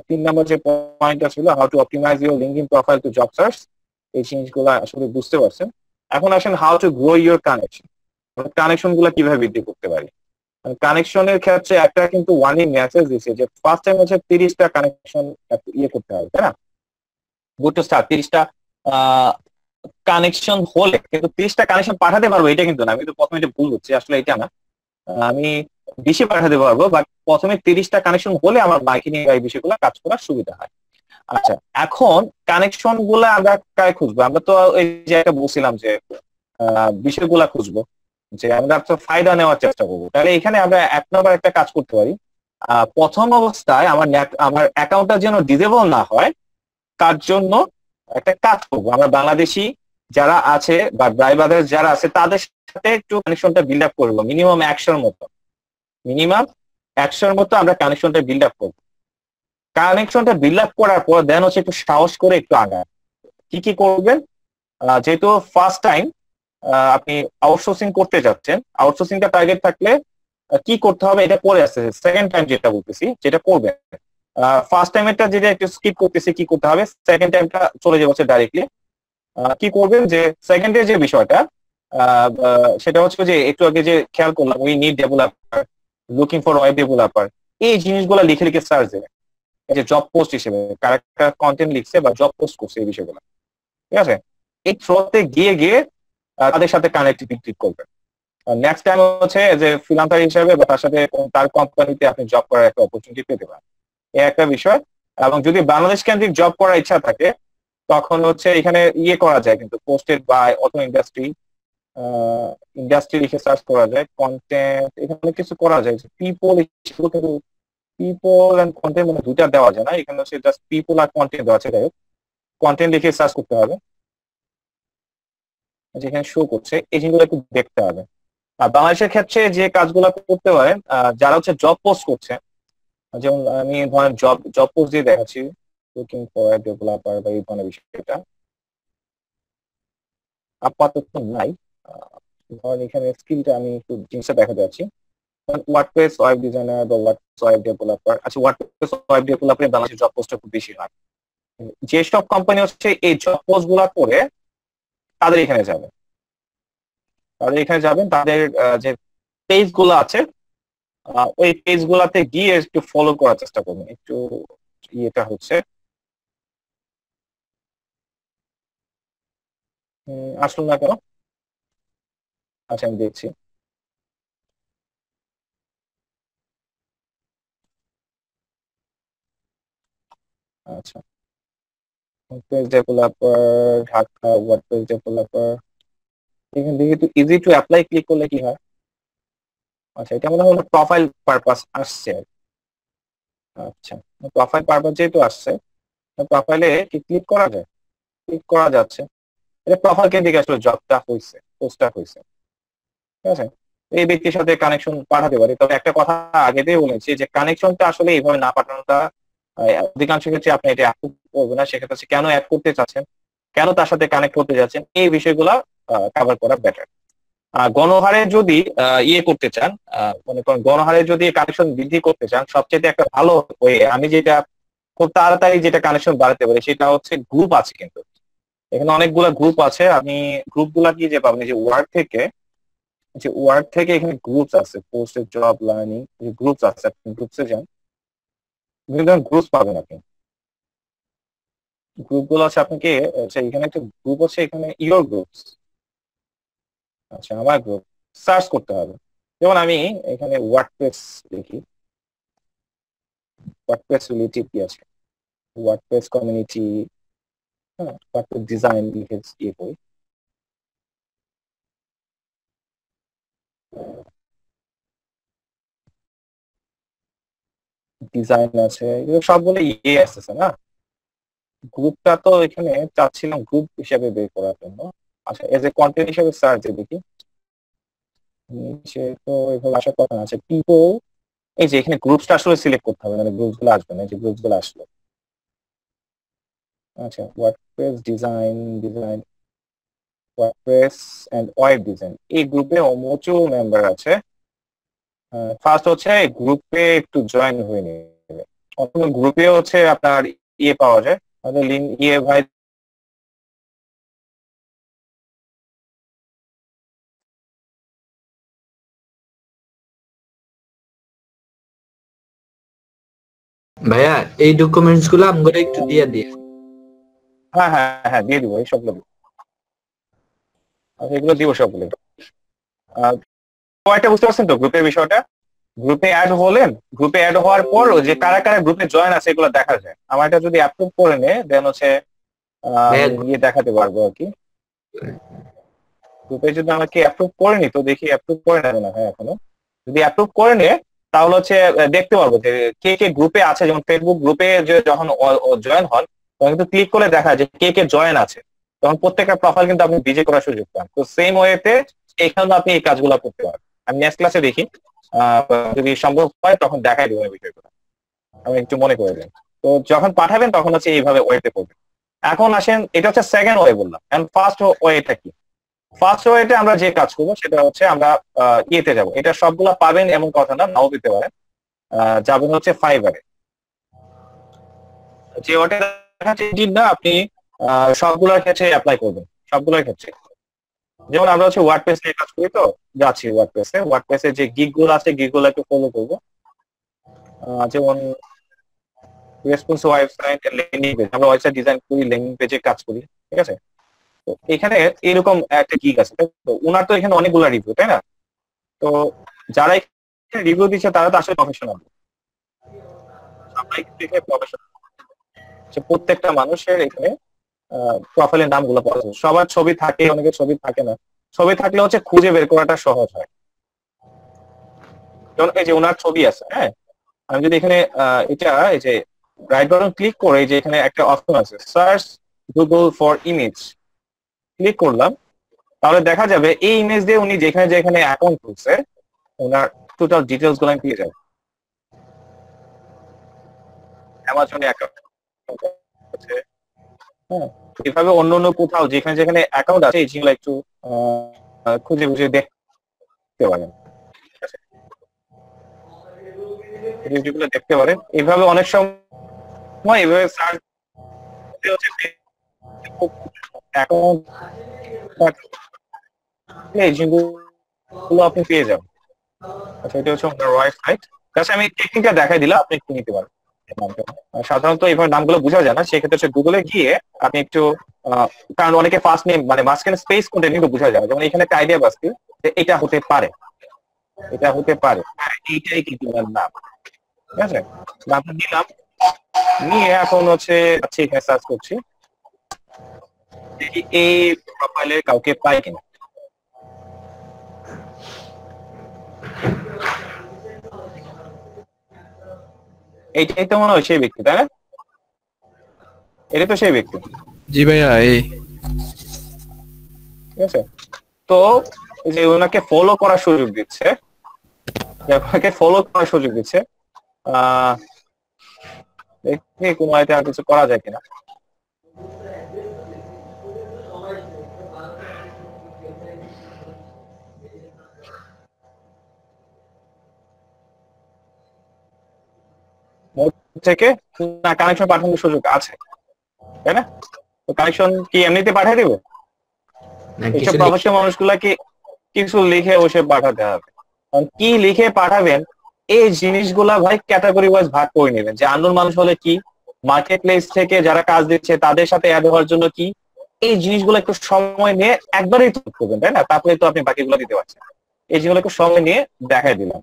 3 নম্বর যে পয়েন্টটা ছিল, how to optimise your LinkedIn profile to job search, এই জিনিসগুলো আসলে বুঝতে পারছেন। এখন আসেন how to grow your connection, connection গুলা কিভাবে বৃদ্ধি করতে পারি। কানেকশনের ক্ষেত্রে একটা কিন্তু ওয়ার্নিং মেসেজ দিচ্ছে যে ফার্স্ট টাইম হচ্ছে 30টা কানেকশন ইয়ে করতে হবে, তাই না। গুড টু স্টার্ট 30টা কানেকশন হলে, কিন্তু 30টা কানেকশন পাঠাতে পারবো এটা কিন্তু না, আমি তো প্রথমে এটা ভুল হচ্ছে, আসলে এটা না, আমি বেশি পাঠাতে পারবো, বাট প্রথমে 30টা কানেকশন হলে আমার মার্কেটিং এই বিষয়গুলো কাজ করার সুবিধা হয়। আচ্ছা, এখন কানেকশন গুলা আমরা কায় খুঁজবো, আমরা তো এই যে একটা বলছিলাম যে বিষয়গুলা খুঁজবো, যে আমরা তো ফায়দা নেওয়ার চেষ্টা করবো। তাহলে এখানে আমরা 1 নম্বর একটা কাজ করতে পারি, প্রথম অবস্থায় আমার অ্যাকাউন্টটা যেন ডিসেবল না হয়, তার জন্য একটা কাজ করবো। আমরা বাংলাদেশি যারা আছে বা ড্রাইভার যারা আছে তাদের সাথে একটু কানেকশনটা বিল্ড আপ করবো, মিনিমাম 100-র মতো আমরা কানেকশনটা বিল্ড আপ করবো। কানেকশনটা বিল্ড আপ করার পর দেন হচ্ছে একটু সাহস করে একটু আগায়। কি কি করবেন, যেহেতু ফার্স্ট টাইম আপনি আউটসোর্সিং করতে যাচ্ছেন, আউটসোর্সিংটা টার্গেট থাকলে কি করতে হবে এটা পরে আসছে, সেকেন্ড টাইম যেটা বলতেছি যেটা করবেন। ফার্স্ট টাইমেরটা যেটা একটু স্কিপ করতেছি, কি করতে হবে, সেকেন্ড টাইমটা চলে যাচ্ছে ডাইরেক্টলি। কি করবেন যে সেকেন্ডের যে বিষয়টা, সেটা হচ্ছে যে একটু আগে যে খেয়াল করলাম, we need developer, looking for web developer, এই জিনিসগুলো লিখে লিখে সার্চ দেবেন, এই যে জব পোস্ট হিসেবে কারেক্ট কন্টেন্ট লিখছে বা জব পোস্ট করছে এই বিষয়গুলো, ঠিক আছে। এই থ্রোতে গিয়ে গিয়ে তাদের সাথে কানেক্টিভিটি করবেন। নেক্সট টাইম হচ্ছে যে ফ্রিল্যান্সার হিসেবে বা তার সাথে তার কোম্পানিতে আপনি জব করার একটা অপরচুনিটি পেতে পারেন, এই একটা বিষয়। এবং যদি বাংলাদেশ কেন্দ্রিক জব করার ইচ্ছা থাকে, তখন হচ্ছে এখানে ইয়ে করা যায়, কিন্তু পোস্টেড বাই অটো ইন্ডাস্ট্রি লিখে সার্চ করা যায়, কন্টেন্ট এখানে কিছু করা যায়, পিপল, কিন্তু পিপল এন্ড কন্টেন্ট মানে দুইটা দেওয়া যায় না, এখানে হচ্ছে জাস্ট পিপল আর কন্টেন্ট দেওয়া আছে। যাই হোক, কন্টেন্ট লিখে সার্চ করতে হবে, যেখানে শো করছে এই জিনিসগুলো একটু দেখতে হবে। আর বাংলাদেশের ক্ষেত্রে যে কাজগুলো করতে পারেন, যারা হচ্ছে জব পোস্ট করছে, যেমন আমি ধরেন জব পোস্ট দিয়ে দেখাচ্ছি, লুকিং ফর ডেভেলপার বা এই ধরনের বিষয়টা আপাতত নাই। ধরেন এখানে স্কিলটা আমি একটু জিনিসটা দেখা যাচ্ছি, ওয়ার্ডপ্রেস ওয়েব ডিজাইনার বা ওয়ার্ডপ্রেস ওয়েব ডেভেলপার। আচ্ছা, ওয়ার্ডপ্রেস ওয়েব ডেভেলপার বাংলাদেশের জব পোস্টটা খুব বেশি হয়। যেসব কোম্পানি হচ্ছে এই জব পোস্ট গুলা করে তাদের এখানে যাবেন, তাদের যে পেজ গুলো আছে, ওই পেজ গুলাতে গিয়ে একটু ফলো করার চেষ্টা করবেন। একটু ইয়েটা হচ্ছে আসলো না কেন, আচ্ছা আমি দেখছি। আচ্ছা, WordPress developer Dhaka, WordPress developer, এখানে দেখি একটু ইজি টু অ্যাপ্লাই ক্লিক করলে কি হয়। আচ্ছা, এটা মনে হয় প্রোফাইল পারপাস আসছে। আচ্ছা, প্রোফাইল পারপাস যেহেতু আসছে, প্রোফাইলে কি ক্লিক করা যায়? ক্লিক করা যাচ্ছে। এটা প্রোফাইল কেন্দ্রিক আসলে জবটা হয়েছে, পোস্টটা হয়েছে, ঠিক আছে? এই ব্যক্তির সাথে কানেকশন পাঠাতে পারি, তবে একটা কথা আগে দিয়ে বলেছি যে কানেকশনটা আসলে এইভাবে না পাঠানোটা অধিকাংশ ক্ষেত্রে আপনি এটা অ্যাড করবেন না। সেক্ষেত্রে কেন অ্যাড করতে চাচ্ছেন, কেন তার সাথে কানেক্ট করতে যাচ্ছেন, এই বিষয়গুলো কভার করা বেটার। গণহারে যদি ইয়ে করতে চান, মনে করেন গণহারে যদি কানেকশন বৃদ্ধি করতে চান, সবচেয়ে একটা ভালো ওয়ে, আমি যেটা খুব তাড়াতাড়ি যেটা কানেকশন বাড়াতে পারি সেটা হচ্ছে গ্রুপ আছে। কিন্তু এখানে অনেকগুলো গ্রুপ আছে, আপনি গ্রুপগুলা কি যে পাবেন, যে ওয়ার্ড থেকে এখানে গ্রুপস আছে, পোস্ট জব লার্নিং গ্রুপস আছে, আপনি গ্রুপসে যান, বিভিন্ন গ্রুপস পাবেন আপনি। গ্রুপ গুলো আছে আপনাকে, আচ্ছা এখানে একটা গ্রুপ আছে, এখানে ইয়োর গ্রুপস, আচ্ছা আমার গ্রুপ সার্চ করতে হবে। যেমন আমি এখানে ওয়ার্ডপ্রেস দেখি, ওয়ার্ডপ্রেস রিলেটিভ কি আছে, ওয়ার্ডপ্রেস কমিউনিটি, হ্যাঁ ওয়ার্ডপ্রেস ডিজাইন লিখে ইয়ে করি। ডিজাইন আছে, এগুলো সবগুলো ইয়ে আসতেছে না। গ্রুপটা তো এখানে চাচ্ছিলাম গ্রুপ হিসেবে বের করার জন্য। আচ্ছা এজ এ কন্টেন্ট হিসেবে সার্চ দেখি, নিচে তো এভাবে আসার কথা না। আচ্ছা পিপল, এই যে এখানে গ্রুপসটা আসলে সিলেক্ট করতে হবে, মানে গ্রুপস গুলো আসবে না, এই যে গ্রুপস গুলো আসলো। আচ্ছা WordPress design WordPress and web design, এই গ্রুপে প্রচুর মেম্বার আছে। ফার্স্ট হচ্ছে গ্রুপে একটু জয়েন হয়ে নেবে। অথবা গ্রুপে হচ্ছে আপনার ইয়ে পাওয়া যায়, লিঙ্ক ইয়ে ভাই ভাইয়া এই ডকুমেন্টস গুলো আমাকে একটু দিয়ে দিয়ে। হ্যাঁ হ্যাঁ হ্যাঁ দিয়ে দিব, এই সবগুলো আচ্ছা এগুলো দিব সবগুলো। কয়টা বুঝতে পারছেন তো গ্রুপের বিষয়টা? গ্রুপে অ্যাড হলেন, গ্রুপে অ্যাড হওয়ার পর যে কারা কারা গ্রুপে জয়েন আছে এগুলো দেখা যায়। আমার এটা যদি অ্যাপ্রুভ করে নে দেন হচ্ছে ইয়ে দেখাতে পারবো আর কি। গ্রুপে যদি আমাকে অ্যাপ্রুভ করে নি, তো দেখি অ্যাপ্রুভ করে নেবে না হয় এখনো। যদি অ্যাপ্রুভ করে নে তাহলে হচ্ছে দেখতে পারবো যে কে কে গ্রুপে আছে। যেমন ফেসবুক গ্রুপে যখন জয়েন হন তখন কিন্তু ক্লিক করে দেখা যায় যে কে কে জয়েন আছে, তখন প্রত্যেকটা প্রোফাইল কিন্তু আপনি ভিজিট করার সুযোগ পান। তো সেম ওয়েতে এখানে আপনি এই কাজগুলো করতে পারেন। আমি নেক্সট ক্লাসে দেখি যদি সম্ভব হয় তখন দেখাই দেবো এই বিষয়গুলো, আমি একটু মনে করে দেন। তো যখন পাঠাবেন তখন হচ্ছে এইভাবে ওয়েতে করবেন। এখন আসেন, এটা হচ্ছে সেকেন্ড ওয়ে বললাম। এখন ফার্স্ট ওয়েটা কি? ফার্স্ট ওয়েতে আমরা যে কাজ করবো সেটা হচ্ছে আমরা ইয়েতে যাবো। এটা সবগুলা পাবেন এমন কথা না, নাও পেতে পারেন। যাবেন হচ্ছে ফাইবারে, যে ওটা না আপনি সবগুলোর ক্ষেত্রে অ্যাপ্লাই করবেন, সবগুলোর ক্ষেত্রে। যেমন আমরা হচ্ছে ওয়ার্ডপ্রেস নিয়ে কাজ করি, তো যাচ্ছি ওয়ার্ডপ্রেসে যে গিগ গুলো আছে গিগ গুলো একটু ফলো করবো। যেমন রেসপন্স ওয়েবসাইট ল্যান্ডিং পেজ, আমরা ওয়েবসাইট ডিজাইন করি, ল্যান্ডিং পেজে কাজ করি, ঠিক আছে? তো এখানে এরকম একটা গিগ আছে, তো ওনার তো এখানে অনেকগুলো রিভিউ, তাই না? তো যারা এখানে রিভিউ দিচ্ছে তারা তো আসলে প্রফেশনাল, প্রফেশনাল। প্রত্যেকটা মানুষের এখানে প্রোফাইলের নামগুলো পাওয়া যায়। সবার ছবি থাকে, অনেকের ছবি থাকে না। ছবি থাকলে হচ্ছে খুঁজে বের করাটা সহজ হয়। যেমন এই যে ওনার ছবি আছে, হ্যাঁ আমি যদি এখানে এটা এই যে রাইট বাটন ক্লিক করে যে এখানে একটা অপশন আছে search Google for image, click করলাম, তাহলে দেখা যাবে এই ইমেজ দিয়ে উনি যেখানে যেখানে অ্যাকাউন্ট খুলছে ওনার টোটাল ডিটেলস গুলো পেয়ে যাবে। অ্যামাজনে অ্যাকাউন্ট আছে, হ্যাঁ এভাবে অন্য অন্য কোথাও যেখানে যেখানে অ্যাকাউন্ট আছে এই যেগুলো একটু খুঁজে খুঁজে দেখতে পারেন, যেগুলো দেখতে পারেন। এইভাবে অনেক সময় এইভাবে সার্চ অ্যাকাউন্ট আপনি পেয়ে যাবেন। আচ্ছা এটা হচ্ছে আপনার ওয়েবসাইট। জাস্ট আমি টেকনিকটা দেখাই দিলাম, আপনি একটু নিতে পারেন। সাধারণত এইভাবে নামগুলো বোঝা যায় না, সেক্ষেত্রে হচ্ছে গুগলে গিয়ে আপনি একটু কারণ অনেকে ফার্স্ট নেম মানে মাঝখানে স্পেস কোনটা কিন্তু বোঝা যায়। যেমন এখানে একটা আইডিয়া পাচ্ছি যে এটা হতে পারে, এটা হতে পারে, হ্যাঁ এইটাই কিন্তু ওনার নাম, ঠিক আছে? নামটা নিলাম, নিয়ে এখন হচ্ছে এখানে সার্চ করছি দেখি এই প্রোফাইলে কাউকে পাই কিনা। এইটাই তো মনে হয় সেই ব্যক্তি, তাই না? এটা তো সেই ব্যক্তি, জি ভাইয়া এই ঠিক আছে? তো যে ওনাকে ফলো করার সুযোগ দিচ্ছে, আপনাকে ফলো করার সুযোগ দিচ্ছে। দেখি কোনো আইতে আর কিছু করা যায় কিনা। থেকে না কানেকশন পাঠানোর সুযোগ আছে, তাই না? তো কানেকশন কি এমনিতে পাঠিয়ে দিবে? এইসব প্রফেশনাল মানুষগুলাকে কিছু লিখে বসে পাঠাতে হবে। কি লিখে পাঠাবেন এই জিনিসগুলা ভাই ক্যাটাগরি ওয়াইজ ভাগ করে নেবেন, যে আননোন মানুষ হলে কি, মার্কেট প্লেস থেকে যারা কাজ দিচ্ছে তাদের সাথে অ্যাড হওয়ার জন্য কি, এই জিনিসগুলো একটু সময় নিয়ে একবারই তো করবেন, তাই না? তারপরে তো আপনি বাকিগুলো দিতে পারছেন। এই জিনিসগুলো একটু সময় নিয়ে দেখাই দিলাম।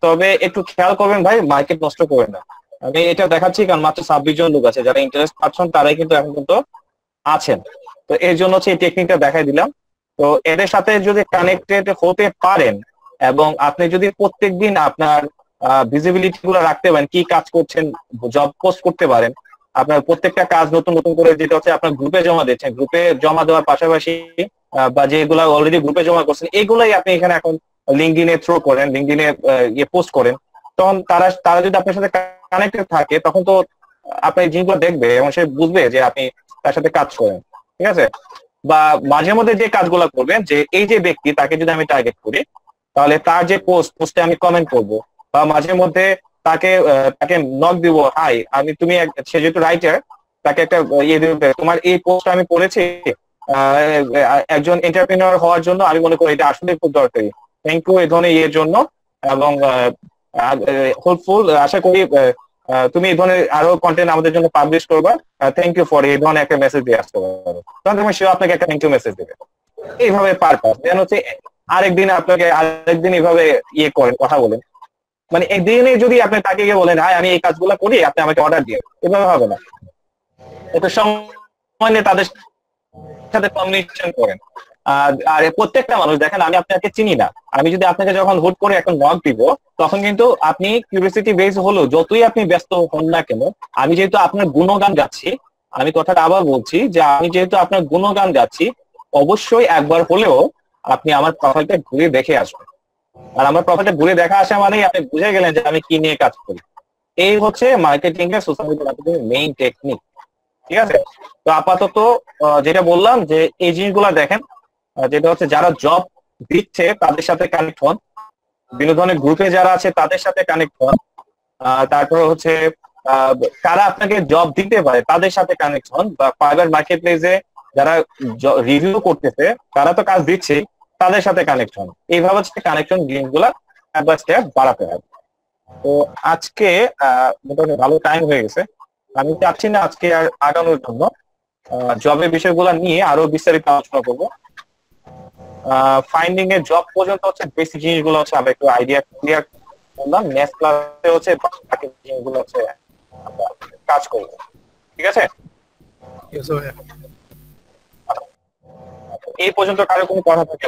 তবে একটু খেয়াল করবেন ভাই, মার্কেট নষ্ট করবেন না। আমি এটা দেখাচ্ছি কারণ মাত্র 26 জন লোক আছে যারা ইন্টারেস্ট পাচ্ছেন, তারাই কিন্তু এখন কিন্তু আছেন। তো এর জন্য হচ্ছে এই টেকনিকটা দেখাই দিলাম। তো এদের সাথে যদি কানেক্টেড হতে পারেন এবং আপনি যদি প্রত্যেকদিন আপনার ভিজিবিলিটি গুলো রাখতে পারেন, কি কাজ করছেন, জব পোস্ট করতে পারেন, আপনার প্রত্যেকটা কাজ নতুন নতুন করে যেটা হচ্ছে আপনার গ্রুপে জমা দিচ্ছেন, গ্রুপে জমা দেওয়ার পাশাপাশি বা যেগুলো অলরেডি গ্রুপে জমা করছেন এগুলাই আপনি এখানে এখন লিঙ্কডইনে থ্রো করেন, লিঙ্কডইনে পোস্ট করেন, তখন তারা যদি আপনার সাথে কানেক্টেড থাকে তখন তো আপনার জিনিসগুলো দেখবে এবং সে বুঝবে যে আপনি তার সাথে কাজ করেন, ঠিক আছে? বা মাঝে মধ্যে যে কাজগুলো করবেন, যে এই যে ব্যক্তি তাকে যদি আমি টার্গেট করি তাহলে তার যে পোস্টে আমি কমেন্ট করব, বা মাঝে মধ্যে তাকে নক দিব, হাই আমি তুমি সে যেহেতু রাইটার তাকে একটা ইয়ে দিবে, তোমার এই পোস্ট আমি পড়েছি, একজন এন্টারপ্রেনার হওয়ার জন্য আমি মনে করি এটা আসলে খুব দরকারি, থ্যাংক ইউ এই ধরনের ইয়ের জন্য, এবং হোপফুল আশা করি তুমি এই ধরনের আরো কন্টেন্ট আমাদের জন্য পাবলিশ করবা, থ্যাংক ইউ ফর এই ধরনের একটা মেসেজ দিয়ে আসতে পারো, তখন তুমি সেও আপনাকে একটা থ্যাংক ইউ মেসেজ দেবে। এইভাবে পারপাস দেন হচ্ছে আরেকদিন এইভাবে ইয়ে করেন, কথা বলেন, মানে একদিনে যদি আপনি তাকে গিয়ে বলেন হাই আমি এই কাজগুলো করি আপনি আমাকে অর্ডার দিয়ে, এভাবে হবে না। একটু সময় নিয়ে তাদের সাথে কমিউনিকেশন করেন। আর প্রত্যেকটা মানুষ দেখেন, আমি আপনাকে চিনি না, আমি যদি আপনাকে যখন হুট করে একটা নক দিব তখন কিন্তু আপনি কিউরিওসিটি বেস হলো যতই আপনি ব্যস্ত হন না কেন, আমি যেহেতু আপনার গুণগান গাচ্ছি, আমি কথাটা আবার বলছি যে আমি যেহেতু আপনার গুণগান গাচ্ছি, অবশ্যই একবার হলেও আপনি আমার প্রোফাইলটা ঘুরে দেখে আসবেন। আর আমার প্রোফাইলটা ঘুরে দেখা আসা মানেই আপনি বুঝে গেলেন যে আমি কি নিয়ে কাজ করি। এই হচ্ছে মার্কেটিং এর, সোশ্যাল মিডিয়া মার্কেটিং এর মেইন টেকনিক, ঠিক আছে? তো আপাতত যেটা বললাম যে এই জিনিসগুলো দেখেন, যেটা হচ্ছে যারা জব দিচ্ছে তাদের সাথে কানেক্ট হন, বিনোদনের গ্রুপে যারা আছে তাদের সাথে কানেক্ট হন, তারপর হচ্ছে কারা আপনাকে জব দিতে পারে তাদের সাথে কানেক্ট হন, বা ফাইবার মার্কেট প্লেসে যারা রিভিউ করতেছে তারা তো কাজ দিচ্ছে তাদের সাথে কানেক্ট হন। এইভাবে হচ্ছে কানেকশন জিনিসগুলা স্টেপ বাই স্টেপ বাড়াতে হবে। তো আজকে মোটামুটি ভালো টাইম হয়ে গেছে, আমি চাচ্ছি না আজকে আর আগানোর জন্য, জবের বিষয়গুলো নিয়ে আরো বিস্তারিত আলোচনা করবো। ফাইন্ডিং এ জব পর্যন্ত হচ্ছে বেসিক জিনিসগুলো হচ্ছে আমরা একটু আইডিয়া ক্লিয়ার করলাম, নেক্সট ক্লাসে হচ্ছে বাকি জিনিসগুলো হচ্ছে কাজ করবো, ঠিক আছে? এই পর্যন্ত কারো কোনো কথা থাকে?